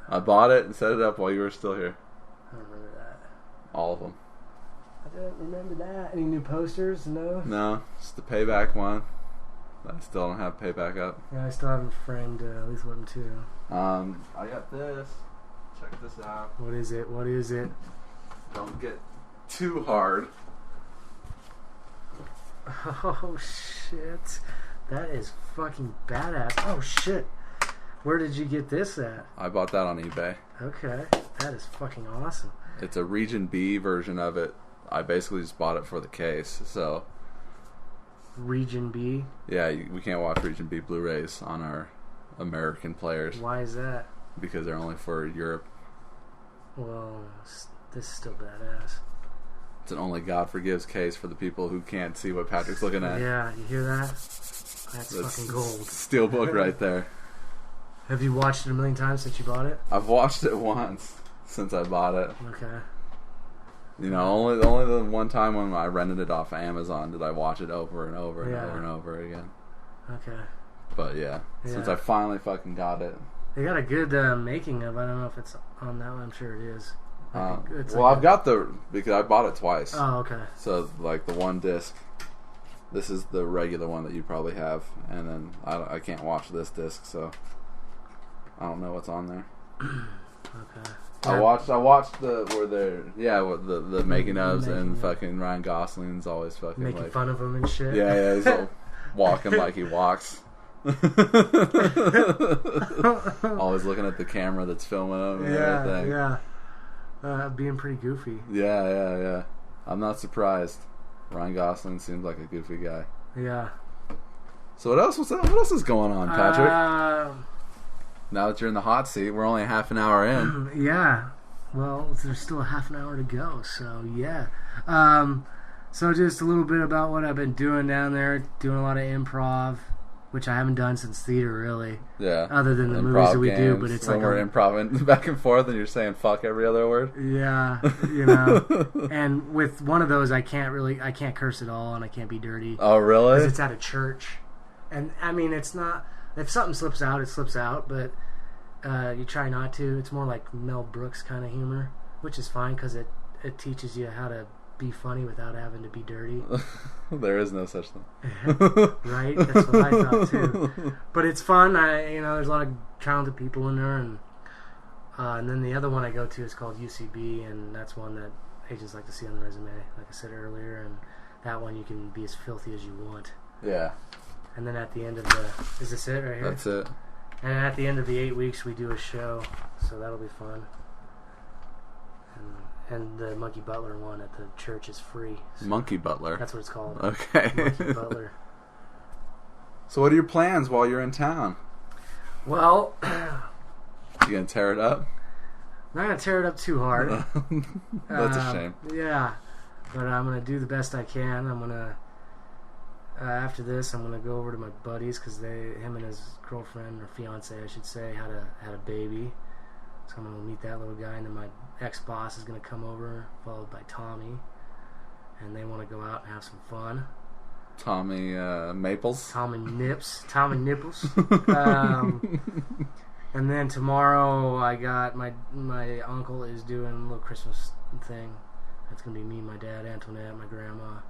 I bought it and set it up while you were still here. I don't remember that. All of them. I don't remember that. Any new posters? No? No. It's the Payback one. I still don't have Payback up. Yeah, I still haven't framed Lethal Weapon 2. I got this. Check this out. What is it? Don't get too hard. Oh, shit. That is fucking badass. Oh, shit. Where did you get this at? I bought that on eBay. Okay. That is fucking awesome. It's a Region B version of it. I basically just bought it for the case, so... Region B? Yeah, we can't watch Region B Blu-rays on our American players. Why is that? Because they're only for Europe. Well, this is still badass. It's an only God forgives case for the people who can't see what Patrick's looking at. Yeah, you hear that? That's fucking gold. Steelbook right there. Have you watched it a million times since you bought it? I've watched it once since I bought it. Okay. You know, only the one time when I rented it off of Amazon did I watch it over and over and over and over again. Okay. But yeah, since I finally fucking got it. They got a good making of. I don't know if it's on that one. I'm sure it is. I've got because I bought it twice. Oh, okay. So like the one disc, this is the regular one that you probably have, and then I can't watch this disc, so I don't know what's on there. Okay. I watched the making ofs, and fucking Ryan Gosling's always fucking making fun of him and shit. Yeah, he's all walking like he walks. Always looking at the camera that's filming him and everything. Yeah. Being pretty goofy. Yeah. I'm not surprised. Ryan Gosling seems like a goofy guy. Yeah. So what else? What else is going on, Patrick? Uh, Now that you're in the hot seat, we're only half an hour in. Yeah. Well, there's still a half an hour to go, so yeah. So just a little bit about what I've been doing down there. Doing a lot of improv, which I haven't done since theater, really. Yeah. Other than the Improv movies that we do, games, but it's when like we're improvising back and forth, and you're saying "fuck" every other word. Yeah, And with one of those, I can't curse at all, and I can't be dirty. Oh, really? Because it's at a church, and I mean, it's not. If something slips out, it slips out, but you try not to. It's more like Mel Brooks kind of humor, which is fine because it teaches you how to be funny without having to be dirty. There is no such thing. Right? That's what I thought too. But it's fun. There's a lot of talented people in there, and then the other one I go to is called UCB, and that's one that agents like to see on the resume, like I said earlier. And that one you can be as filthy as you want. Yeah. And then at the end of is this it right here? That's it. And at the end of the 8 weeks, we do a show, so that'll be fun. And the Monkey Butler one at the church is free. So Monkey Butler. that's what it's called. Okay. Monkey Butler. So what are your plans while you're in town? Well, You gonna tear it up? I'm not going to tear it up too hard. That's a shame. Yeah, but I'm going to do the best I can. I'm going to... after this, I'm gonna go over to my buddies because him and his girlfriend or fiance, I should say, had a baby. So I'm gonna meet that little guy, and then my ex-boss is gonna come over, followed by Tommy, and they want to go out and have some fun. Tommy Maples. Tommy Nipples. And then tomorrow, I got my uncle is doing a little Christmas thing. That's gonna be me, my dad, Antoinette, my grandma.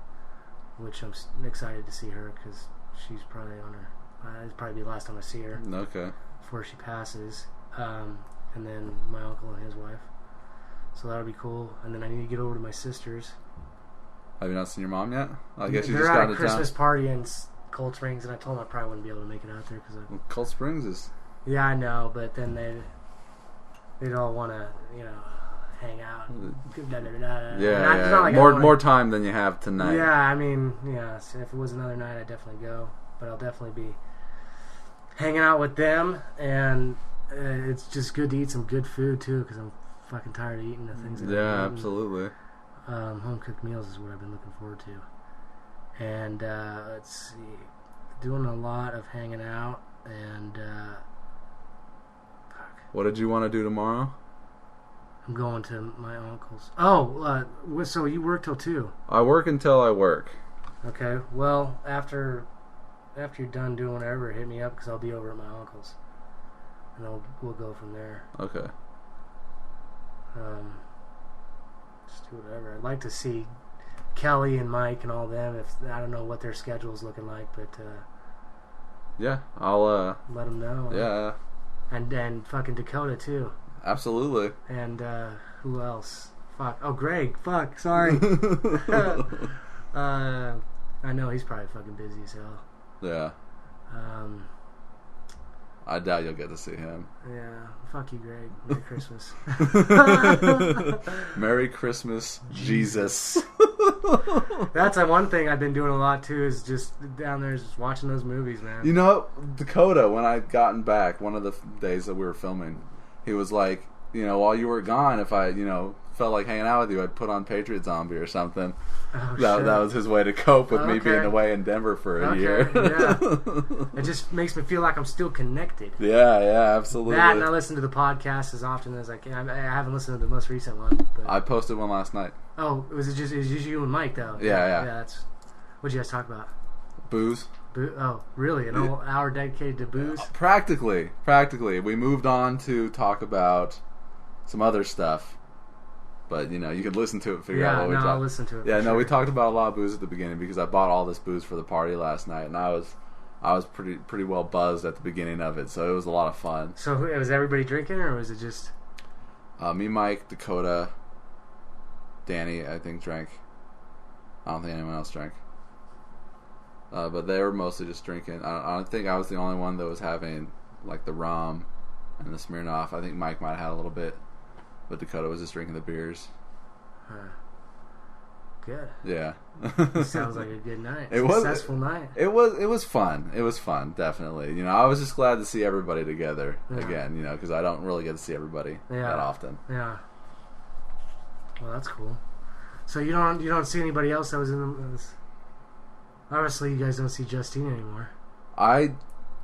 Which I'm excited to see her because she's probably on her. It'll probably be the last time I see her. Okay. Before she passes, and then my uncle and his wife. So that'll be cool. And then I need to get over to my sister's. Have you not seen your mom yet? I guess you They're just got at a to Christmas town. party in Cold Springs, and I told them I probably wouldn't be able to make it out there because. Well, Cold Springs is. Yeah, I know, but then they'd all want to, hang out. Yeah. More time than you have tonight. Yeah, I mean, so if it was another night, I'd definitely go. But I'll definitely be hanging out with them, and it's just good to eat some good food, too, because I'm fucking tired of eating the things that Yeah, I've eaten. absolutely. Home-cooked meals is what I've been looking forward to. And, let's see, doing a lot of hanging out, and, What did you want to do tomorrow? I'm going to my uncle's. Oh, so you work till 2? I work until I work. Okay. Well, after you're done doing whatever, hit me up because I'll be over at my uncle's, and then we'll go from there. Okay. Just do whatever. I'd like to see Kelly and Mike and all them. I don't know what their schedule's looking like, but Yeah, I'll. let them know. Yeah, And fucking Dakota too. absolutely. And who else? Fuck. Oh, Greg. Fuck. Sorry. I know he's probably fucking busy as hell. Yeah. I doubt you'll get to see him. Yeah. Fuck you, Greg. Merry Christmas. Merry Christmas, Jesus. That's one thing I've been doing a lot too. Is just down there, just watching those movies, man. You know, Dakota, when I gotten back, one of the days that we were filming, he was like, while you were gone, if I, felt like hanging out with you, I'd put on Patriot Zombie or something. Oh, That was his way to cope with me Okay. being away in Denver for a year. Yeah. It just makes me feel like I'm still connected. Yeah, absolutely. That, and I listen to the podcast as often as I can. I haven't listened to the most recent one. But... I posted one last night. Oh, it was just you and Mike though. Yeah. That's what'd you guys talk about? Booze. Oh, really? An whole hour dedicated to booze? Practically. We moved on to talk about some other stuff. But, you can listen to it and figure out what we talked about. I'll listen to it. Yeah, for no, sure. we talked about a lot of booze at the beginning because I bought all this booze for the party last night, and I was pretty well buzzed at the beginning of it, so it was a lot of fun. So was everybody drinking, or was it just... Me, Mike, Dakota, Danny, I think, drank. I don't think anyone else drank. But they were mostly just drinking. I don't think I was the only one that was having, like, the rum and the Smirnoff. I think Mike might have had a little bit, but Dakota was just drinking the beers. Good. Yeah. It sounds like a good night. It was successful night. It was fun. It was fun, definitely. You know, I was just glad to see everybody together again. You know, because I don't really get to see everybody that often. Yeah. Well, that's cool. So you don't see anybody else that was in the. Obviously, you guys don't see Justine anymore. I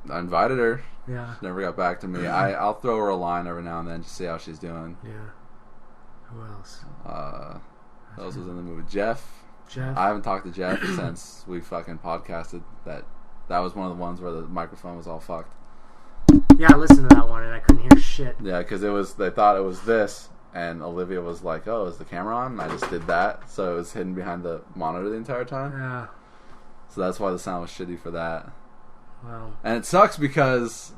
invited her. Yeah. She never got back to me. I'll throw her a line every now and then to see how she's doing. Yeah. Who else? Who else was in the movie? Jeff. I haven't talked to Jeff since we fucking podcasted. That was one of the ones where the microphone was all fucked. Yeah, I listened to that one and I couldn't hear shit. Yeah, because they thought it was this, and Olivia was like, "Oh, is the camera on?" And I just did that, so it was hidden behind the monitor the entire time. Yeah. So that's why the sound was shitty for that. Wow. And it sucks because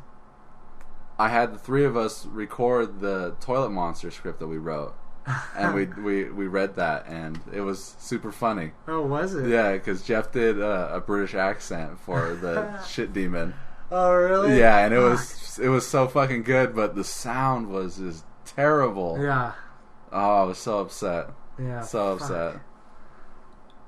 I had the three of us record the Toilet Monster script that we wrote. And we read that, and it was super funny. Oh, was it? Yeah, because Jeff did a British accent for the shit demon. Oh, really? Yeah, and it was so fucking good, but the sound was just terrible. Yeah. Oh, I was so upset. Yeah. So upset.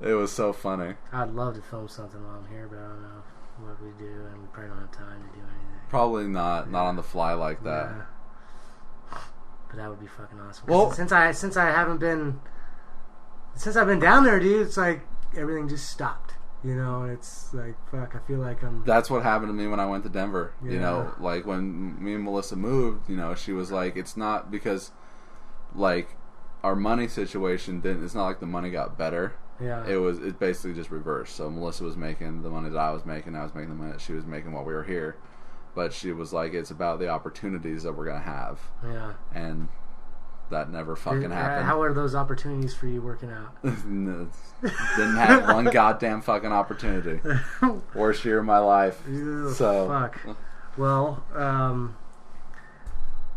It was so funny. I'd love to film something while I'm here, but I don't know what we do, and we probably don't have time to do anything. Probably not on the fly like that. Yeah. But that would be fucking awesome. Well, since I've been down there, dude, it's like everything just stopped. You know, it's like fuck. I feel like I'm. That's what happened to me when I went to Denver. Yeah. You know, like when me and Melissa moved. You know, she was like, "It's not because, like, our money situation didn't. It's not like the money got better. Yeah. It basically just reversed. So Melissa was making the money that I was making. I was making the money that she was making while we were here. But she was like, it's about the opportunities that we're gonna have. Yeah. And that never fucking happened. How are those opportunities for you working out? Didn't have one goddamn fucking opportunity. Worst year of my life. Ew, so fuck. Well,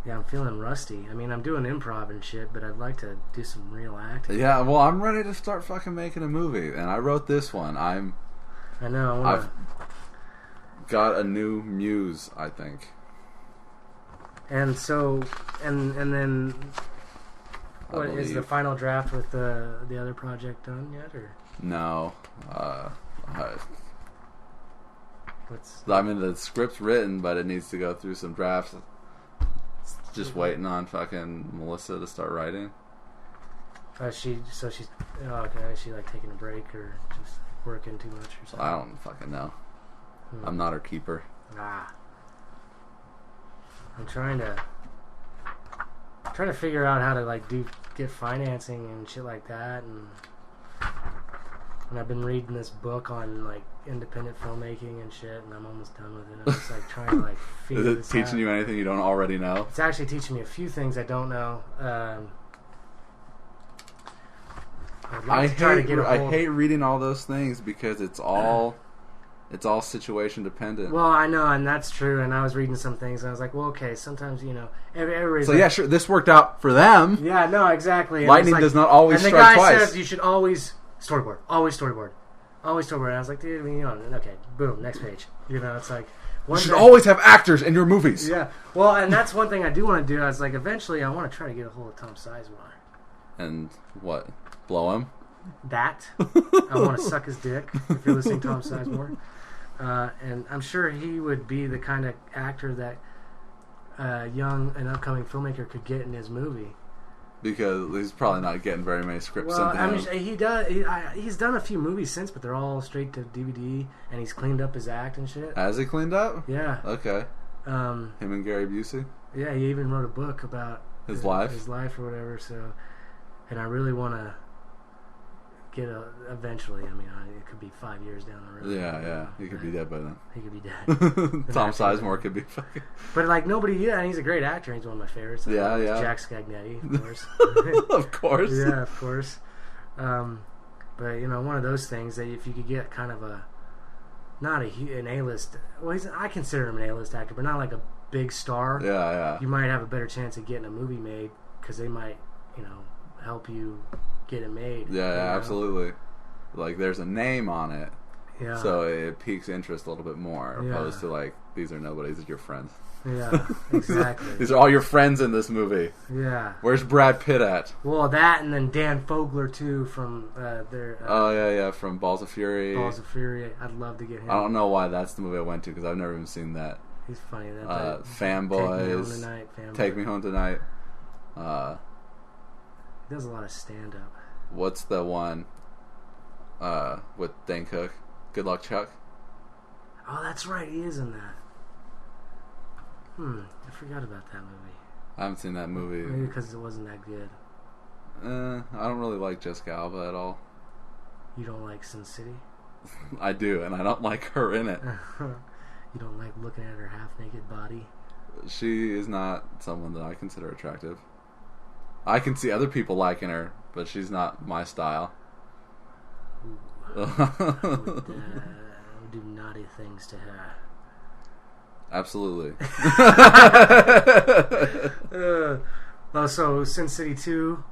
yeah, I'm feeling rusty. I mean, I'm doing improv and shit, but I'd like to do some real acting. Yeah, well, I'm ready to start fucking making a movie, and I wrote this one. I know. I've got a new muse, I think. And so, and then, what is the final draft with the other project done yet, or no? What's? I mean, the script's written, but it needs to go through some drafts. Just waiting on fucking Melissa to start writing. She's okay. Is she like taking a break or just working too much or something? I don't fucking know. I'm not her keeper. I'm trying to figure out how to like get financing and shit like that, and I've been reading this book on like independent filmmaking and shit, and I'm almost done with it. I'm just like trying to like figure this out. Is it teaching you anything you don't already know? It's actually teaching me a few things I don't know. I hate reading all those things because it's all situation dependent. Well, I know, and that's true. And I was reading some things, and I was like, well, okay, sometimes everybody's. So like, yeah, sure, this worked out for them. Yeah, no, exactly. Lightning does not always strike twice. And the guy says you should always storyboard. And I was like, dude, okay, boom, next page. You know, it's like you should always have actors in your movies. Yeah, well, and that's one thing I do want to do. I was like, eventually, I want to try to get a hold of Tom Sizemore. And what? Blow him? That I want to suck his dick. If you're listening to Tom Sizemore. And I'm sure he would be the kind of actor that young and upcoming filmmaker could get in his movie. Because he's probably not getting very many scripts sent to him. I mean, he does. He's done a few movies since, but they're all straight to DVD, and he's cleaned up his act and shit. Has he cleaned up? Yeah. Okay. Him and Gary Busey? Yeah, he even wrote a book about his life or whatever, so... And I really want to get eventually. I mean, it could be 5 years down the road. Yeah. He could be dead by then. He could be dead. Tom Sizemore could be fucking... But, like, nobody... Yeah, and he's a great actor. He's one of my favorites. Yeah. Jack Scagnetti, of course. Of course. Yeah, of course. But, one of those things that if you could get kind of not an A-list... Well, I consider him an A-list actor, but not like a big star. Yeah. You might have a better chance of getting a movie made because they might, help you get it made. Yeah, absolutely. Like, there's a name on it. Yeah. So it piques interest a little bit more, Yeah. opposed to like, these are nobodies, these are your friends. Yeah, exactly. These are all your friends in this movie. Yeah. Where's Brad Pitt at? Well, that and then Dan Fogler too from their. Oh yeah, from Balls of Fury. Balls of Fury. I'd love to get him. I don't know why that's the movie I went to because I've never even seen that. He's funny. Fanboys. Take Me Home Tonight. He does a lot of stand up. What's the one with Dane Cook? Good Luck, Chuck. Oh, that's right. He is in that. I forgot about that movie. I haven't seen that movie. Maybe because it wasn't that good. I don't really like Jessica Alba at all. You don't like Sin City? I do, and I don't like her in it. You don't like looking at her half-naked body? She is not someone that I consider attractive. I can see other people liking her, but she's not my style. I would do naughty things to her. Absolutely. So Sin City 2.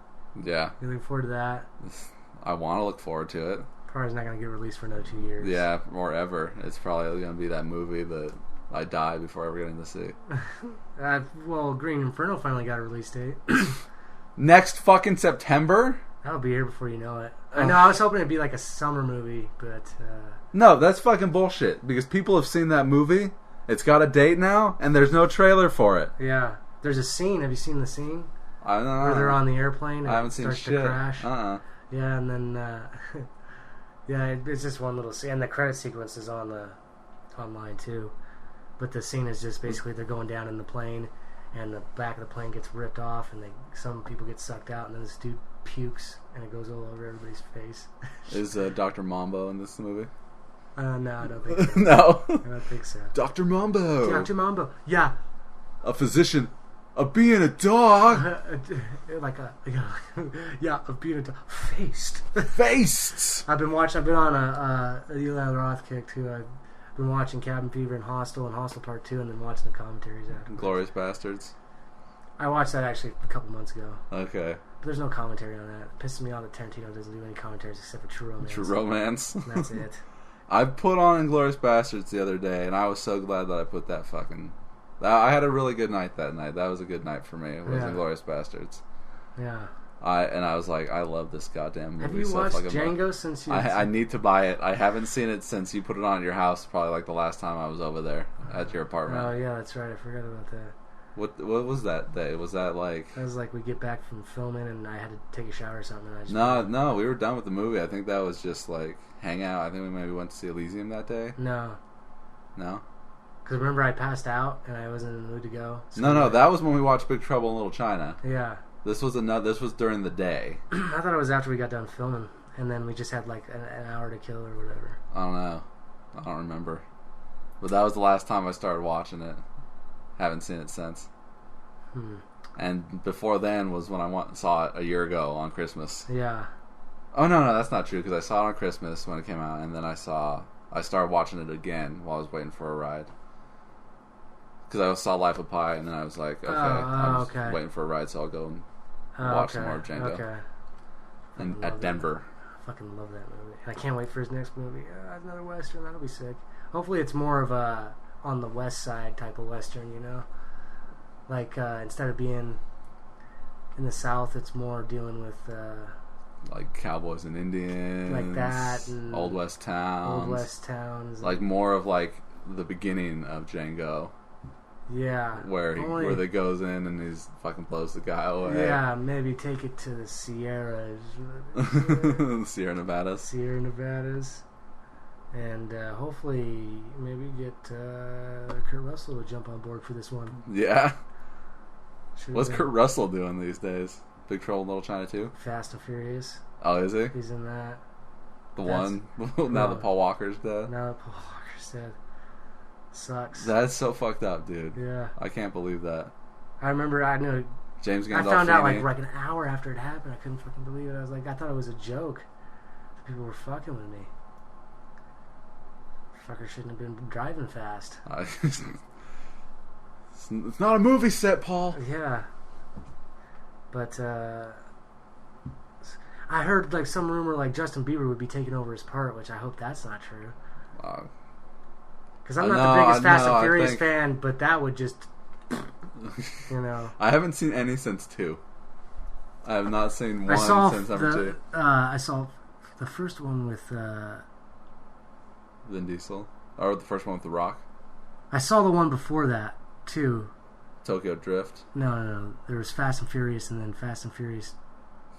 Yeah. You looking forward to that? I want to look forward to it. Probably not going to get released for another 2 years. Yeah, or ever. It's probably going to be that movie that I die before ever getting to see. Well, Green Inferno finally got a release date. Next fucking September? That'll be here before you know it. I know, I was hoping it'd be like a summer movie, but... No, that's fucking bullshit. Because people have seen that movie. It's got a date now, and there's no trailer for it. Yeah. There's a scene. Have you seen the scene? I don't know. Where they're on the airplane and I haven't it seen starts shit. to crash. Yeah, and then... yeah, it's just one little scene. And the credit sequence is on the online, too. But the scene is just basically they're going down in the plane, and the back of the plane gets ripped off, and some people get sucked out, and then this dude pukes, and it goes all over everybody's face. Is Dr. Mambo in this movie? No, I don't think so. No? I don't think so. Dr. Mambo! Dr. Mambo, yeah. A physician. A bee and a dog! Like yeah, a being a dog. Faced. Faced! I've been on a Eli Roth kick, too. I've been watching Cabin Fever and Hostel Part 2, and then watching the commentaries after. Glorious Bastards. I watched that actually a couple months ago. Okay. But there's no commentary on that. It pisses me off that Tarantino doesn't do any commentaries except for True Romance. True Romance. And that's it. I put on Inglourious Bastards the other day, and I was so glad that I put that fucking... I had a really good night that night. That was a good night for me. It was Inglourious Bastards. Yeah. I was like, I love this goddamn movie. Have you watched Django since you... I need to buy it. I haven't seen it since you put it on at your house, probably like the last time I was over there at your apartment. Oh, yeah, that's right. I forgot about that. What was that day? Was that like... That was like we get back from filming and I had to take a shower or something. And I just No, we were done with the movie. I think that was just like hang out. I think we maybe went to see Elysium that day. No. No? Because remember I passed out and I wasn't in the mood to go. So No, that was when we watched Big Trouble in Little China. Yeah. This was during the day. I thought it was after we got done filming, and then we just had like an hour to kill or whatever. I don't know. I don't remember. But that was the last time I started watching it. Haven't seen it since. And before then was when I saw it a year ago on Christmas. Yeah. Oh no, that's not true because I saw it on Christmas when it came out, and then I started watching it again while I was waiting for a ride. Because I saw Life of Pi, and then I was like, okay, I'm just waiting for a ride, so I'll go and watch some more of Django. Okay. And at Denver. I fucking love that movie. And I can't wait for his next movie. Another Western, that'll be sick. Hopefully it's more of a on the West Side type of Western, you know? Like, instead of being in the South, it's more dealing with... like Cowboys and Indians. Like that. And Old West Towns. Old West Towns. Like more of like the beginning of Django. Yeah. Where they goes in and he's fucking blows the guy away. Yeah, maybe take it to the Sierras. Sierra Nevadas. Sierra Nevadas. And hopefully maybe get Kurt Russell to jump on board for this one. Yeah. What's Kurt Russell doing these days? Big Trouble in Little China 2? Fast and Furious. Oh, is he? He's in that. Now that Paul Walker's dead? Now that Paul Walker's dead. Sucks. That's so fucked up, dude. Yeah. I can't believe that. I remember, I knew... James Gandolfini. I found out like an hour after it happened. I couldn't fucking believe it. I was like, I thought it was a joke. People were fucking with me. Fucker shouldn't have been driving fast. It's not a movie set, Paul. Yeah. But, I heard like some rumor like Justin Bieber would be taking over his part, which I hope that's not true. Because I'm not the biggest Fast and I Furious think- fan, but that would just, you know. I haven't seen any since 2. I have not seen one since number 2. I saw the first one with. Vin Diesel, or the first one with The Rock. I saw the one before that too. Tokyo Drift. No. There was Fast and Furious, and then Fast and Furious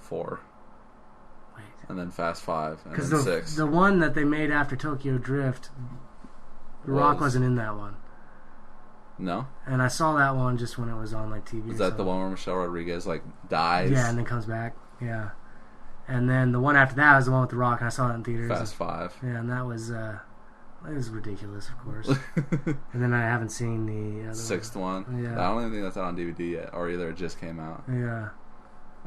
4. Wait. And then Fast 5, and Because then 6. the one that they made after Tokyo Drift, The Rock wasn't in that one. No? And I saw that one just when it was on like TV. Is that the one where Michelle Rodriguez like dies? Yeah, and then comes back. Yeah. And then the one after that was the one with The Rock, and I saw it in theaters. Fast 5. Yeah, and that was it was ridiculous, of course. And then I haven't seen the other 6th one. Yeah. I don't even think that's out on DVD yet, or either it just came out. Yeah.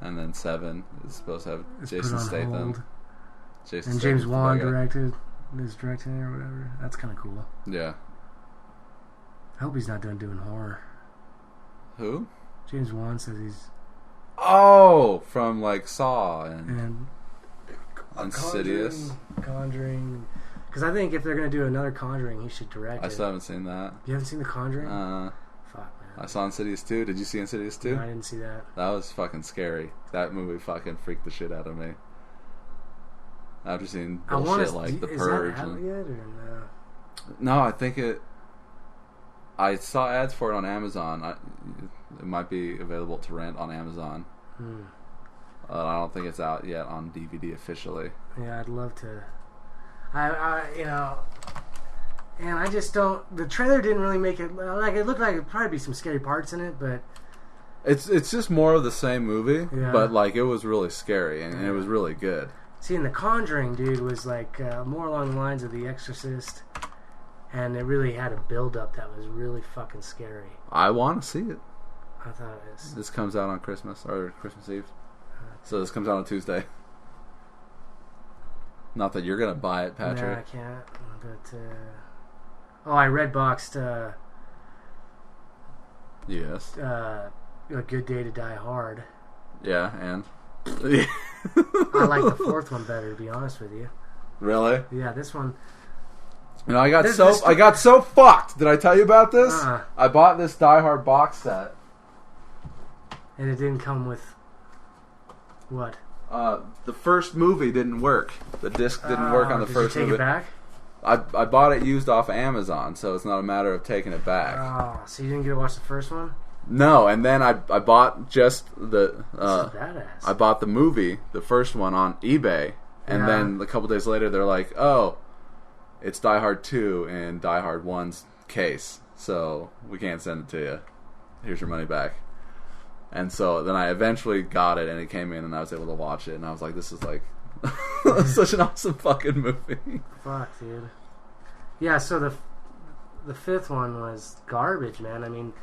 And then 7 is supposed to have It's Jason put on Statham. hold. Jason And Statham's James the Wan bad guy. is directing it or whatever. That's kind of cool. Yeah. I hope he's not done doing horror. Who? James Wan says he's Oh, from like Saw and Insidious. Conjuring. Because I think if they're going to do another Conjuring, he should direct I it. still haven't seen that. You haven't seen The Conjuring? Fuck, I man. saw Insidious 2. Did you see Insidious 2? No, I didn't see that. That was fucking scary. That movie fucking freaked the shit out of me. After seeing bullshit like The Is Purge. that out and- yet or no? No, I think it. I saw ads for it on Amazon. It might be available to rent on Amazon. I don't think it's out yet on DVD officially. Yeah, I'd love to. And I just don't. The trailer didn't really make it. Like, it looked like it'd probably be some scary parts in it, but It's just more of the same movie, Yeah. but like it was really scary and it was really good. seeing The Conjuring, dude, was like more along the lines of The Exorcist, and it really had a build up that was really fucking scary. I want to see it. I thought it was. This comes out on Christmas or Christmas Eve, so this comes out on Tuesday. Not that you're gonna buy it, No, I Patrick. can't. But I redboxed Yes. A Good Day to Die Hard. Yeah, and I like the fourth one better, to be honest with you. Really? Yeah, this one. You know, I got This- I got so fucked. Did I tell you about this? Uh-uh. I bought this Die Hard box set. And it didn't come with what? The first movie didn't work. The disc didn't work on the did first you take movie. it back? I bought it used off Amazon, so it's not a matter of taking it back. Oh, so you didn't get to watch the first one? No, and then I bought just the This is badass. I bought the movie, the first one, on eBay, and Yeah. then a couple days later they're like, "Oh, it's Die Hard 2 in Die Hard 1's case, so we can't send it to you. Here's your money back." And so then I eventually got it, and it came in, and I was able to watch it, and I was like, "This is like such an awesome fucking movie." Fuck, dude. Yeah, so the fifth one was garbage, man. I mean,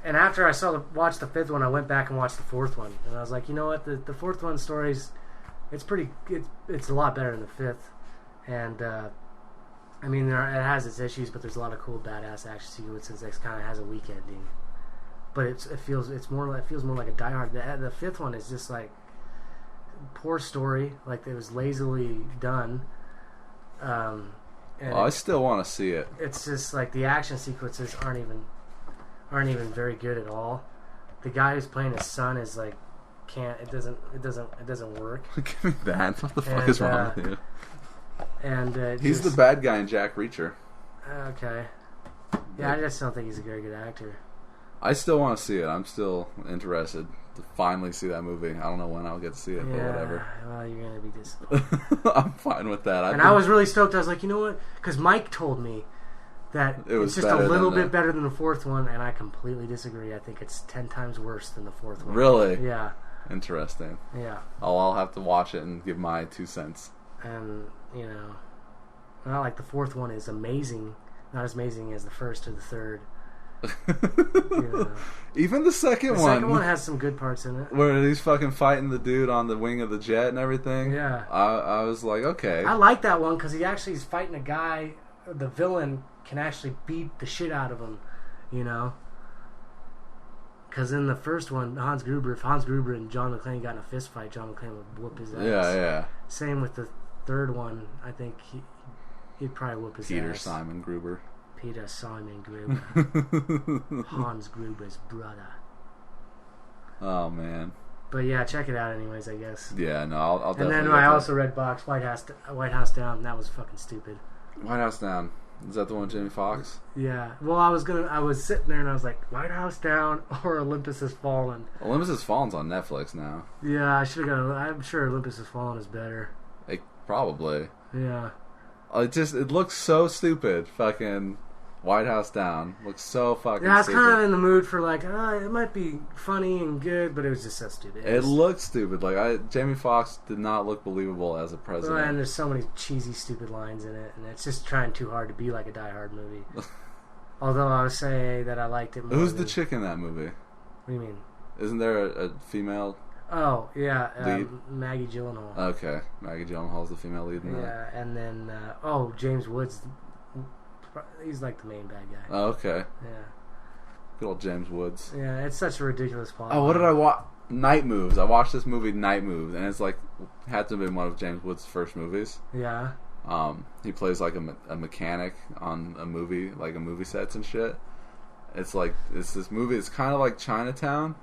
and after I watched the fifth one, I went back and watched the fourth one, and I was like, you know what, the fourth one story's it's a lot better than the fifth, and I mean it has its issues, but there's a lot of cool badass action sequences that kind of has a weak ending, but it feels more like a Die Hard. The fifth one is just like poor story, like it was lazily done. And I still want to see it. it's just like the action sequences aren't even very good at all. The guy who's playing his son is like it doesn't work. Give me that. What the fuck And, is wrong with you? And He's the bad guy in Jack Reacher. Okay. Yeah, I just don't think he's a very good actor. I still want to see it. I'm still interested to finally see that movie. I don't know when I'll get to see it, but whatever. Well, you're gonna be disappointed. I'm fine with that. And I was really stoked. I was like, you know what? Because Mike told me that It was it's just a better little than bit better than the fourth one, and I completely disagree. I think it's 10 times worse than the fourth one. Really? Yeah. Interesting. Yeah. I'll have to watch it and give my 2 cents. And, you know, not like the fourth one is amazing. Not as amazing as the first or the third. You know. Even the second The one. second one has some good parts in it. Where he's fucking fighting the dude on the wing of the jet and everything. Yeah. I was like, okay. I like that one because he actually is fighting a guy. The villain can actually beat the shit out of him, you know. Because in the first one, if Hans Gruber and John McClane got in a fist fight, John McClane would whoop his ass. Yeah. Same with the third one. I think He'd probably whoop his Peter ass. Simon Gruber. Peter Simon Gruber. Hans Gruber's brother. Oh man. But yeah, check it out anyways, I guess. Yeah, no, I'll And definitely. then I also read Box White House Down. That was fucking stupid. White House Down. Is that the one with Jamie Foxx? Yeah. Well, I was sitting there and I was like, White House Down or Olympus Has Fallen. Olympus Has Fallen's on Netflix now. Yeah, I should have got. I'm sure Olympus Has Fallen is better. Probably. Yeah. It looks so stupid. Fucking White House Down looks so fucking. Yeah, I was stupid. kind of in the mood for like, it might be funny and good, but it was just so stupid. It looks stupid. Like Jamie Foxx did not look believable as a president. And there's so many cheesy, stupid lines in it, and it's just trying too hard to be like a Die Hard movie. Although I would say that I liked it more. Who's the chick in that movie? What do you mean? Isn't there a female? Oh yeah, lead? Maggie Gyllenhaal. Okay, Maggie Gyllenhaal's the female lead in that. Yeah, and then James Woods. He's like the main bad guy. Oh, okay. Yeah. Good old James Woods. Yeah, it's such a ridiculous plot. Oh, what did I watch? Night Moves. I watched this movie, Night Moves, and it's like had to have been one of James Woods' first movies. Yeah. He plays like a mechanic on a movie, like a movie sets and shit. It's this movie. It's kind of like Chinatown,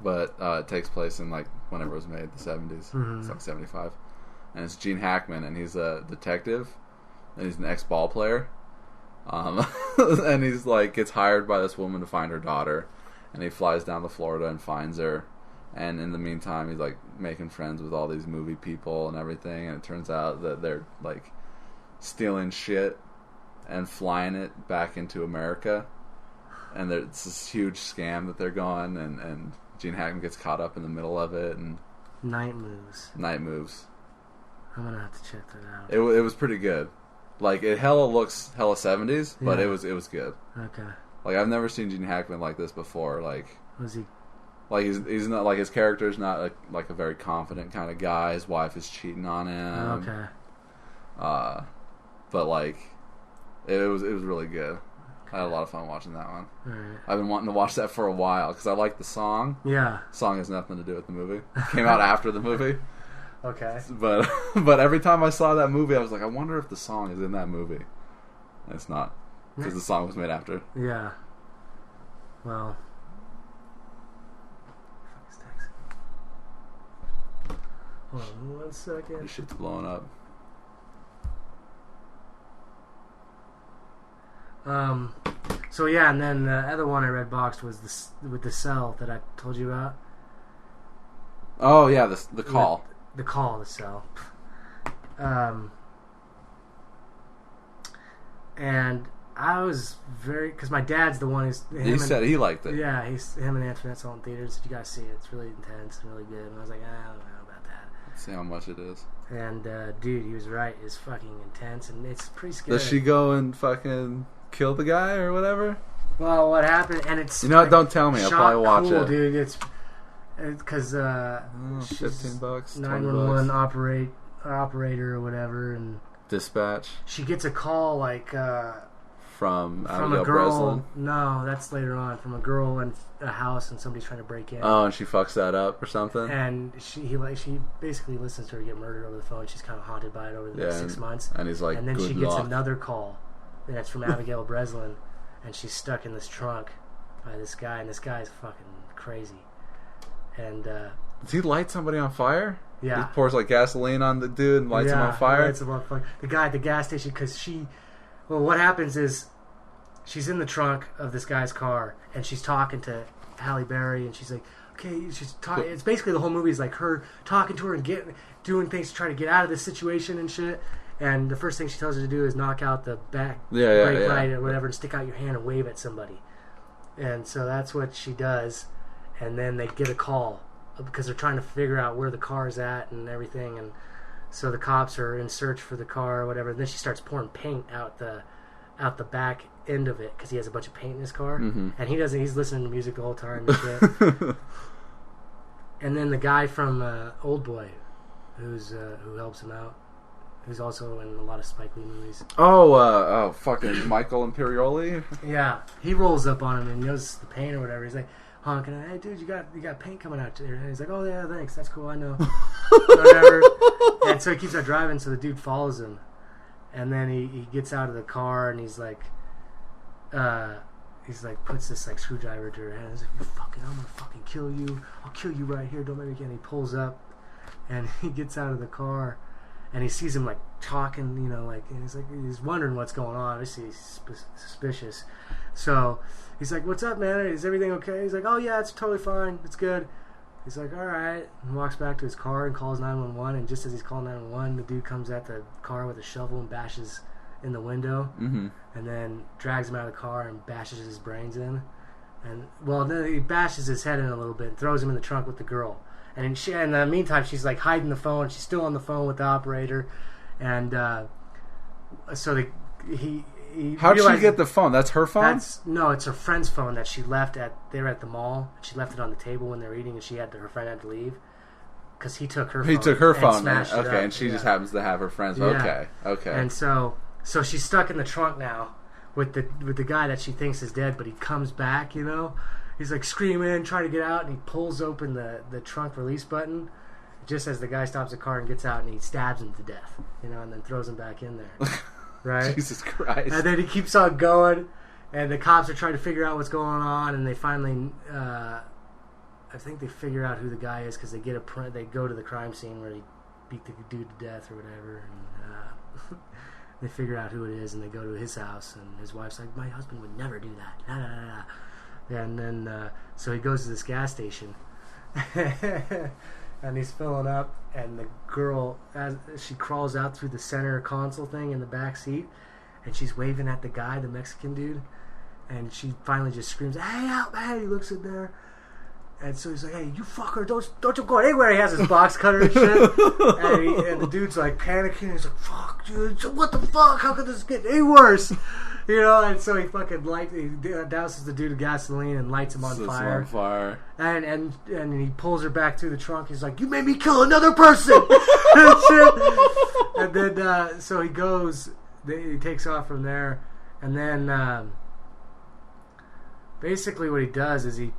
but it takes place in like whenever it was made, the 70s. Mm-hmm. It's like 75, and it's Gene Hackman, and he's a detective, and he's an ex-ball player, and he's like gets hired by this woman to find her daughter, and he flies down to Florida and finds her. And in the meantime, he's like making friends with all these movie people and everything. And it turns out that they're like stealing shit and flying it back into America. And it's this huge scam that they're going. And Gene Hackman gets caught up in the middle of it. And Night Moves. Night Moves. I'm gonna have to check that out. It was pretty good. Like it looks hella 70s, but Yeah. it was good. Okay. Like I've never seen Gene Hackman like this before. Like. Was he? Like he's not like his character's not like a very confident kind of guy. His wife is cheating on him. Okay. But like it was really good. I had a lot of fun watching that one. All right. I've been wanting to watch that for a while because I like the song. Yeah. The song has nothing to do with the movie. It came out after the movie. Okay. But every time I saw that movie, I was like, I wonder if the song is in that movie. And it's not because the song was made after. Yeah. Well. Hold on 1 second. This shit's blowing up. So yeah, and then the other one I read boxed was with the Cell that I told you about. Oh yeah, the Call. The Call, the Cell. And I was because my dad's the one who's. He said he liked it. Yeah, him and Antoinette saw it in theaters. You guys see it; it's really intense and really good. And I was like, I don't know about that. Let's see how much it is. And dude, he was right. It's fucking intense, and it's pretty scary. Does she go and fucking kill the guy or whatever? Well, what happened? And it's what? Don't tell me. I'll probably watch it. Dude. It's because she's $15, 911 $20. operator or whatever, and Dispatch she gets a call like from a Abigail girl. Breslin. No, that's later on. From a girl in a house, and somebody's trying to break in. Oh, and she fucks that up or something. And she basically listens to her get murdered over the phone. She's kind of haunted by it over the next 6 months. And he's like, and then good she gets luck. another call, and it's from Abigail Breslin, and she's stuck in this trunk by this guy, and this guy's fucking crazy. And does he light somebody on fire? yeah, He pours like gasoline on the dude and lights him on fire. Lights him on fire. The guy at the gas station, because what happens is she's in the trunk of this guy's car, and she's talking to Halle Berry, and she's like, okay, she's talking. It's basically the whole movie is like her talking to her and doing things to try to get out of this situation and shit. And the first thing she tells her to do is knock out the back brake light or whatever, and stick out your hand and wave at somebody. And so that's what she does. And then they get a call because they're trying to figure out where the car's at and everything. And so the cops are in search for the car or whatever. And then she starts pouring paint out the back end of it because he has a bunch of paint in his car. Mm-hmm. And he doesn't. He's listening to music the whole time and shit. And then the guy from Old Boy, who helps him out, who's also in a lot of Spike Lee movies. Fucking Michael Imperioli. Yeah, he rolls up on him and knows the paint or whatever. He's like honking, "Hey, dude, you got paint coming out there." And he's like, "Oh yeah, thanks, that's cool, I know." Whatever. And so he keeps on driving. So the dude follows him, And then he gets out of the car and he's like puts this like screwdriver to her hand. He's like, I'm gonna fucking kill you. I'll kill you right here. Don't make me get. And he pulls up and he gets out of the car and he sees him like talking, you know, like, and he's wondering what's going on. Obviously he's suspicious. So he's like, what's up, man? Is everything okay? He's like, oh yeah, it's totally fine. It's good. He's like, all right, and walks back to his car and calls 911. And just as he's calling 911, the dude comes at the car with a shovel and bashes in the window, Mm-hmm. and then drags him out of the car and bashes his brains in. And well, then he bashes his head in a little bit and throws him in the trunk with the girl. And in the meantime, she's like hiding the phone. She's still on the phone with the operator, and so he. How'd she get the phone? That's her phone? No, it's her friend's phone that she left they were at the mall. She left it on the table when they were eating, and her friend had to leave because he took her phone. He took her phone. Smashed it up. And she just happens to have her friend's. Yeah. Okay. And so she's stuck in the trunk now with the guy that she thinks is dead, but he comes back, you know. He's like screaming, trying to get out, and he pulls open the trunk release button just as the guy stops the car and gets out, and he stabs him to death, you know, and then throws him back in there. Right? Jesus Christ. And then he keeps on going, and the cops are trying to figure out what's going on, and they finally, I think they figure out who the guy is because they they go to the crime scene where he beat the dude to death or whatever, and they figure out who it is, and they go to his house, and his wife's like, my husband would never do that. Nah, nah, nah, nah. And then, so he goes to this gas station, and he's filling up, and the girl, as she crawls out through the center console thing in the back seat, and she's waving at the guy, the Mexican dude, and she finally just screams, hey, help, hey, he looks in there, and so he's like, hey, you fucker, don't you go anywhere. He has his box cutter and shit, and the dude's like panicking, he's like, fuck, dude, what the fuck, how could this get any worse? You know, and so he fucking douses the dude with gasoline and lights him on fire. And he pulls her back through the trunk. He's like, you made me kill another person! And then, so he goes, he takes off from there. And then, basically what he does is he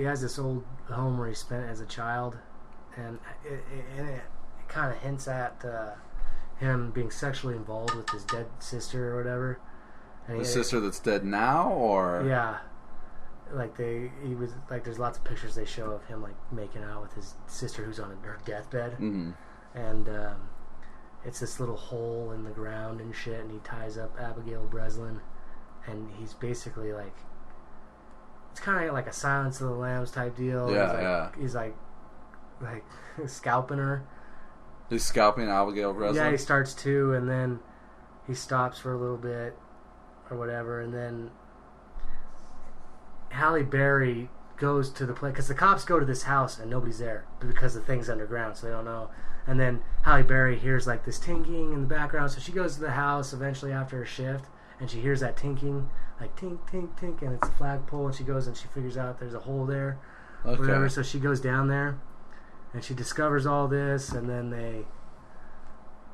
has this old home where he spent as a child. And it kind of hints at him being sexually involved with his dead sister or whatever. The sister that's dead now, or yeah, like he was like, there's lots of pictures they show of him like making out with his sister who's on her deathbed, mm-hmm. and it's this little hole in the ground and shit, and he ties up Abigail Breslin, and he's basically like, it's kind of like a Silence of the Lambs type deal. Yeah, he's like scalping her. He's scalping Abigail Breslin. Yeah, he starts to, and then he stops for a little bit. Or whatever, and then Halle Berry goes to the place because the cops go to this house and nobody's there because the thing's underground, so they don't know. And then Halle Berry hears like this tinking in the background, so she goes to the house eventually after her shift, and she hears that tinking, like tink, tink, tink, and it's a flagpole, and she goes and she figures out there's a hole there, okay. Whatever. So she goes down there, and she discovers all this, and then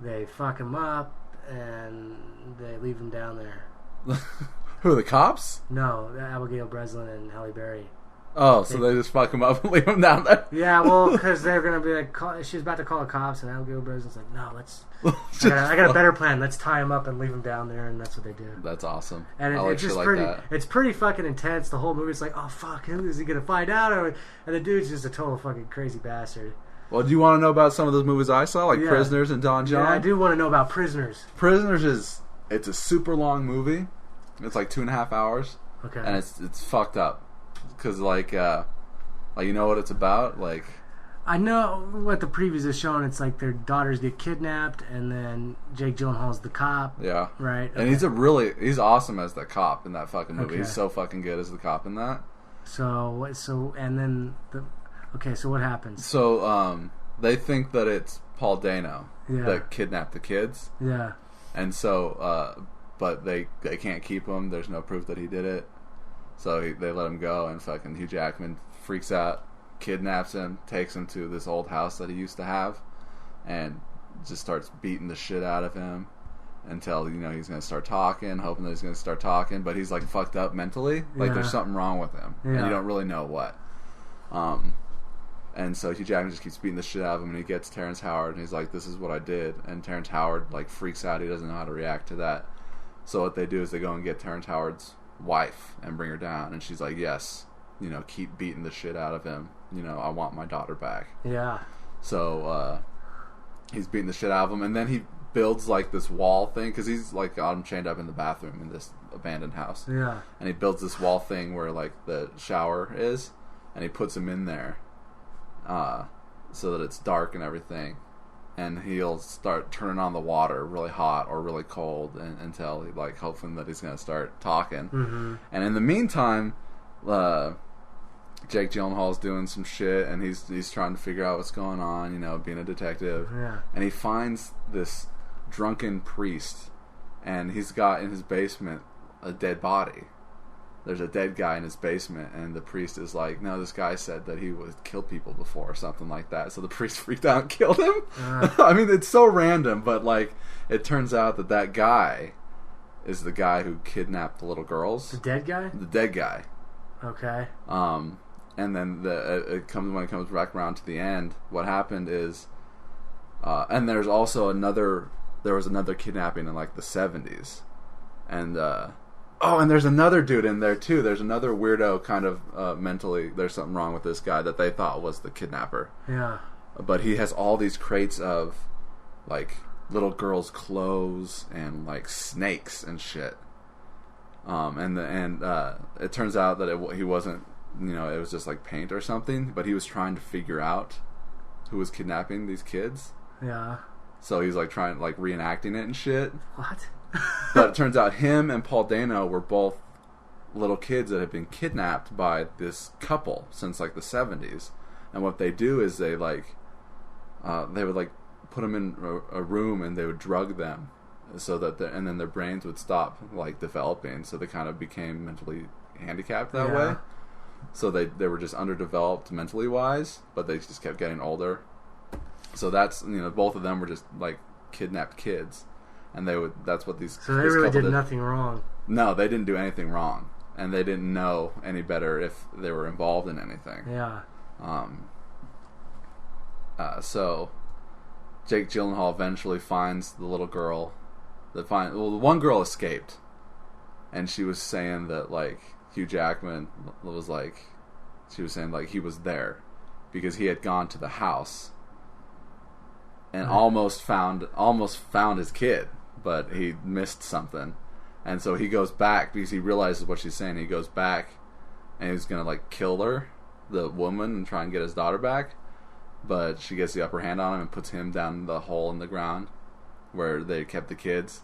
they fuck him up, and they leave him down there. Who are the cops? No, Abigail Breslin and Halle Berry. Oh, so they just fuck him up and leave him down there? Yeah, well, because they're going to be like, she's about to call the cops, and Abigail Breslin's like, no, I got a better plan. Let's tie him up and leave him down there, and that's what they do. That's awesome. And it's just it's pretty fucking intense. The whole movie's like, oh, fuck, is he going to find out? And the dude's just a total fucking crazy bastard. Well, do you want to know about some of those movies I saw, like Prisoners and Don John? Yeah, I do want to know about Prisoners. Prisoners it's a super long movie. It's like 2.5 hours. Okay. And it's fucked up. Because, like, you know what it's about? Like, I know what the previews have shown. It's like their daughters get kidnapped, and then Jake Gyllenhaal's the cop. Yeah. Right? And he's awesome as the cop in that fucking movie. Okay. He's so fucking good as the cop in that. So what happens? So, they think that it's Paul Dano that kidnapped the kids. Yeah. And so, but they can't keep him. There's no proof that he did it. So they let him go, and fucking Hugh Jackman freaks out, kidnaps him, takes him to this old house that he used to have, and just starts beating the shit out of him until, he's going to start talking, hoping that he's going to start talking, but he's, like, fucked up mentally. Like, there's something wrong with him, and you don't really know what. And so Hugh Jackman just keeps beating the shit out of him, and he gets Terrence Howard, and he's like, "This is what I did." And Terrence Howard like freaks out; he doesn't know how to react to that. So what they do is they go and get Terrence Howard's wife and bring her down, and she's like, "Yes, keep beating the shit out of him. I want my daughter back." Yeah. So he's beating the shit out of him, and then he builds like this wall thing because he's like got him chained up in the bathroom in this abandoned house. Yeah. And he builds this wall thing where like the shower is, and he puts him in there. So that it's dark and everything, and he'll start turning on the water really hot or really cold until he like hoping that he's gonna start talking. Mm-hmm. And in the meantime, Jake Gyllenhaal's doing some shit, and he's trying to figure out what's going on, being a detective. Yeah. And he finds this drunken priest, and he's got in his basement a dead body. There's a dead guy in his basement, and the priest is like, "No, this guy said that he would kill people before," or something like that. So the priest freaked out and killed him. I mean, it's so random, but like, it turns out that guy is the guy who kidnapped the little girls. The dead guy? The dead guy. Okay. And then when it comes back around to the end, what happened is, and there was another kidnapping in like the 70s, and and there's another dude in there too. There's another weirdo kind of mentally. There's something wrong with this guy that they thought was the kidnapper. Yeah. But he has all these crates of like little girls' clothes and like snakes and shit. And it turns out that he wasn't. It was just like paint or something. But he was trying to figure out who was kidnapping these kids. Yeah. So he's like trying like reenacting it and shit. What? But it turns out him and Paul Dano were both little kids that had been kidnapped by this couple since like the 70s. And what they do is they like they would like put them in a room and they would drug them so that and then their brains would stop like developing, so they kind of became mentally handicapped that way. So they were just underdeveloped mentally wise, but they just kept getting older. So that's both of them were just like kidnapped kids. And that's what these... So they really did nothing wrong. No, they didn't do anything wrong. And they didn't know any better if they were involved in anything. Yeah. So Jake Gyllenhaal eventually finds the little girl. The one girl escaped. And she was saying that, like, Hugh Jackman was like... She was saying, like, he was there. Because he had gone to the house. And almost found his kid. But he missed something, and so he goes back because he realizes what she's saying. He goes back, and he's gonna like kill her, the woman, and try and get his daughter back. But she gets the upper hand on him and puts him down the hole in the ground where they kept the kids.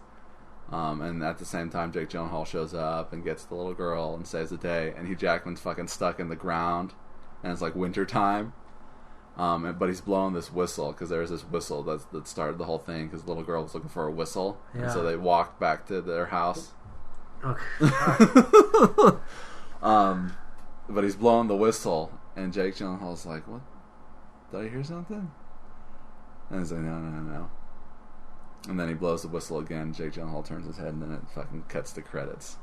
And at the same time, Jake Gyllenhaal shows up and gets the little girl and saves the day. And Hugh Jackman's fucking stuck in the ground, and it's like winter time. But he's blowing this whistle because there was this whistle that started the whole thing because the little girl was looking for a whistle. Yeah. And so they walked back to their house. Okay. But he's blowing the whistle, and Jake Gyllenhaal's like, "What? Did I hear something?" And he's like, No. And then he blows the whistle again. Jake Gyllenhaal turns his head, and then it fucking cuts to credits.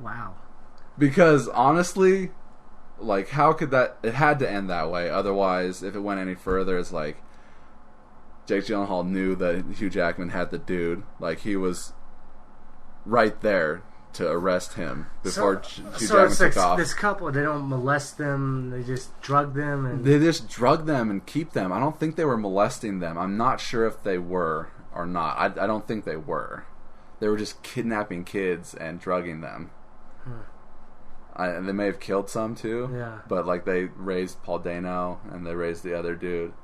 Wow. Because honestly, like, how could that... It had to end that way. Otherwise, if it went any further, it's like Jake Gyllenhaal knew that Hugh Jackman had the dude. Like, he was right there to arrest him before Hugh Jackman took off. This couple, they don't molest them. They just drug them. And they just drug them and keep them. I don't think they were molesting them. I'm not sure if they were or not. I don't think they were. They were just kidnapping kids and drugging them. And they may have killed some too. Yeah. But like they raised Paul Dano and they raised the other dude.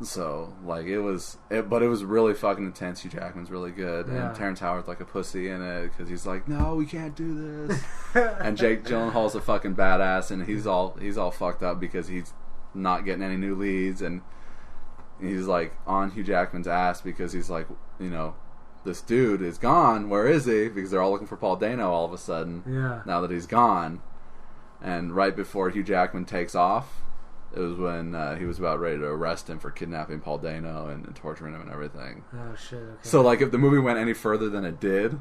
So like it was really fucking intense. Hugh Jackman's really good, and Terrence Howard's like a pussy in it because he's like, "No, we can't do this." And Jake Gyllenhaal's a fucking badass, and he's all fucked up because he's not getting any new leads, and he's like on Hugh Jackman's ass because he's like, this dude is gone. Where is he? Because they're all looking for Paul Dano all of a sudden. Yeah. Now that he's gone, and right before Hugh Jackman takes off, it was when he was about ready to arrest him for kidnapping Paul Dano and torturing him and everything. Oh shit! Okay. So like, if the movie went any further than it did,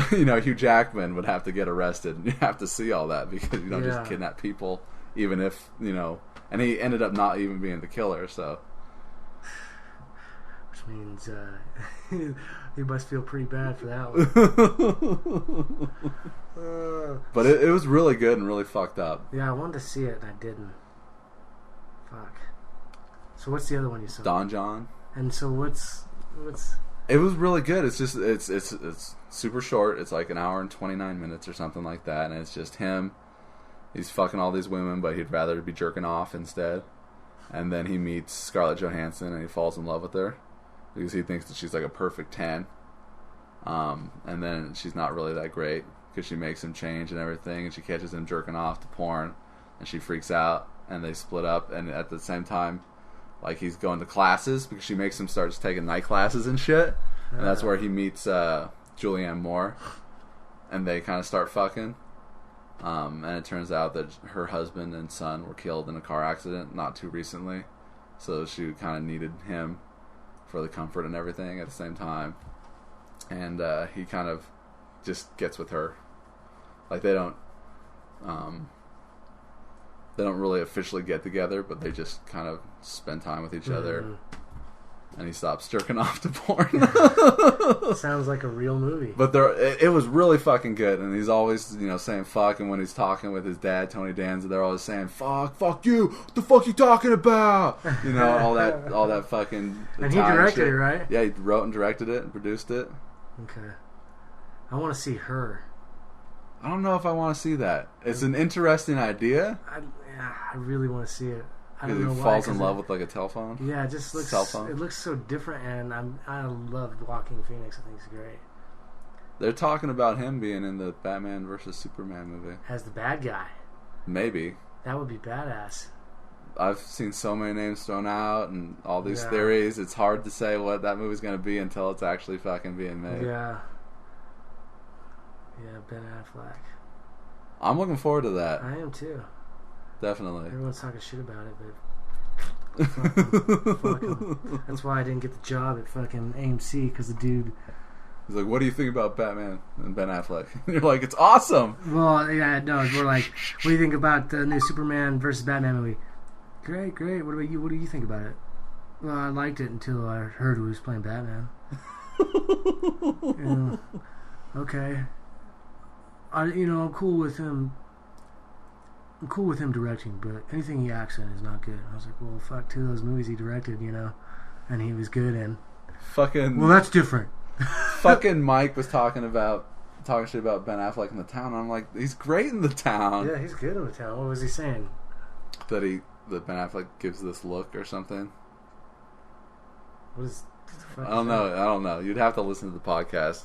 Hugh Jackman would have to get arrested, and you have to see all that because you don't just kidnap people even if and he ended up not even being the killer. So, which means he must feel pretty bad for that one. But it was really good and really fucked up. Yeah, I wanted to see it and I didn't. Fuck. So what's the other one you saw? Don John. And so what's? It was really good. It's just it's super short. It's like an hour and 29 minutes or something like that, and it's just him. He's fucking all these women, but he'd rather be jerking off instead. And then he meets Scarlett Johansson, and he falls in love with her because he thinks that she's like a perfect 10. And then she's not really that great because she makes him change and everything, and she catches him jerking off to porn, and she freaks out, and they split up. And at the same time, like, he's going to classes because she makes him start taking night classes and shit. And that's where he meets Julianne Moore, and they kind of start fucking. And it turns out that her husband and son were killed in a car accident not too recently, so she kind of needed him for the comfort and everything at the same time. And he kind of just gets with her. Like, they don't really officially get together, but they just kind of spend time with each other. And he stops jerking off to porn. Sounds like a real movie. But it was really fucking good, and he's always saying fuck, and when he's talking with his dad, Tony Danza, they're always saying fuck you, what the fuck you talking about? All that fucking. And he directed it, right? Yeah, he wrote and directed it and produced it. Okay, I want to see Her. I don't know if I want to see that. It's an interesting idea. I really want to see it. I don't know he why, falls in love with like a telephone. Yeah, it just looks. Cell phone. It looks so different, and I love Joaquin Phoenix. I think he's great. They're talking about him being in the Batman versus Superman movie as the bad guy. Maybe that would be badass. I've seen so many names thrown out and all these theories. It's hard to say what that movie's going to be until it's actually fucking being made. Yeah, Ben Affleck. I'm looking forward to that. I am too. Definitely. Everyone's talking shit about it, but fuck him. That's why I didn't get the job at fucking AMC, because the dude. He's like, "What do you think about Batman and Ben Affleck?" And you're like, "It's awesome." Well, yeah, no, we're like, "What do you think about the new Superman versus Batman movie?" Great. What about you? What do you think about it? Well, I liked it until I heard who was playing Batman. Okay. I'm cool with him. I'm cool with him directing, but anything he acts in is not good. I was like, well, fuck, 2 of those movies he directed, and he was good in. Fucking. Well, that's different. Fucking Mike was talking shit about Ben Affleck in The Town. I'm like, he's great in The Town. Yeah, he's good in The Town. What was he saying? That Ben Affleck gives this look or something. What is? I don't know. You'd have to listen to the podcast.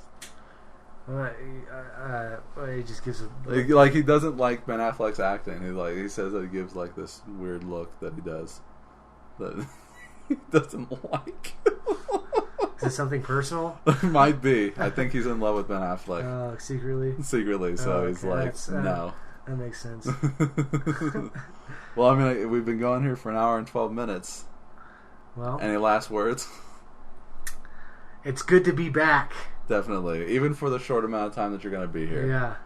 He just gives like he doesn't like Ben Affleck's acting. He says that he gives like this weird look that he does that he doesn't like. Is it something personal? Might be. I think he's in love with Ben Affleck. Secretly. So he's like, no. That makes sense. Well, I mean, we've been going here for an hour and 12 minutes. Well, any last words? It's good to be back. Definitely, even for the short amount of time that you're going to be here. Yeah,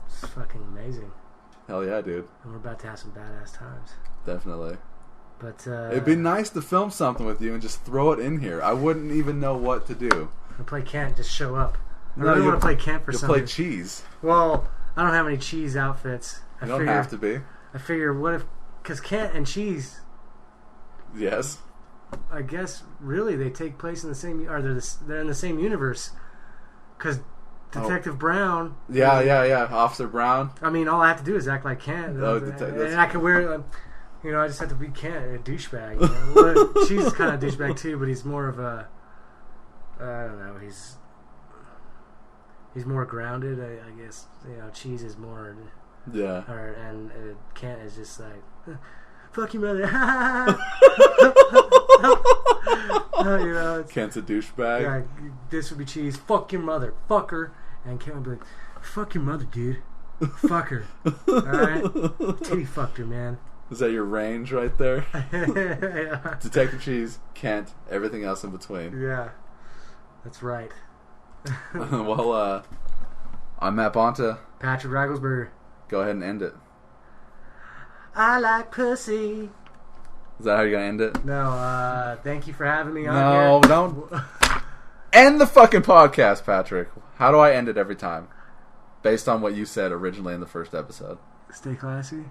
it's fucking amazing. Hell yeah, dude! And we're about to have some badass times. Definitely. But it'd be nice to film something with you and just throw it in here. I wouldn't even know what to do. I play Kent. Just show up. I really want to play Kent for something. Play Cheese. Well, I don't have any Cheese outfits. You don't have to be. I figure, what if? Because Kent and Cheese. Yes. I guess really they take place in the same, or they're in the same universe, because Detective Brown. Yeah, Officer Brown. I mean, all I have to do is act like Kent, and I can wear, I just have to be Kent, a douchebag. Cheese is kind of a douchebag too, but he's more of a, I don't know, he's more grounded. I guess Cheese is more. Yeah. And Kent is just like. Fuck you, mother. Kent's a douchebag. Yeah, this would be Cheese. Fuck your mother, fucker. And Kent would be like, fuck your mother, dude. Fuck her. Alright? Titty fucked her, man. Is that your range right there? Yeah. Detective Cheese, Kent, everything else in between. Yeah. That's right. Well, I'm Matt Bonta. Patrick Ragglesberger. Go ahead and end it. I like pussy. Is that how you're gonna end it? No, thank you for having me on No, here. don't end the fucking podcast, Patrick. How do I end it every time? Based on what you said originally in the first episode. Stay classy.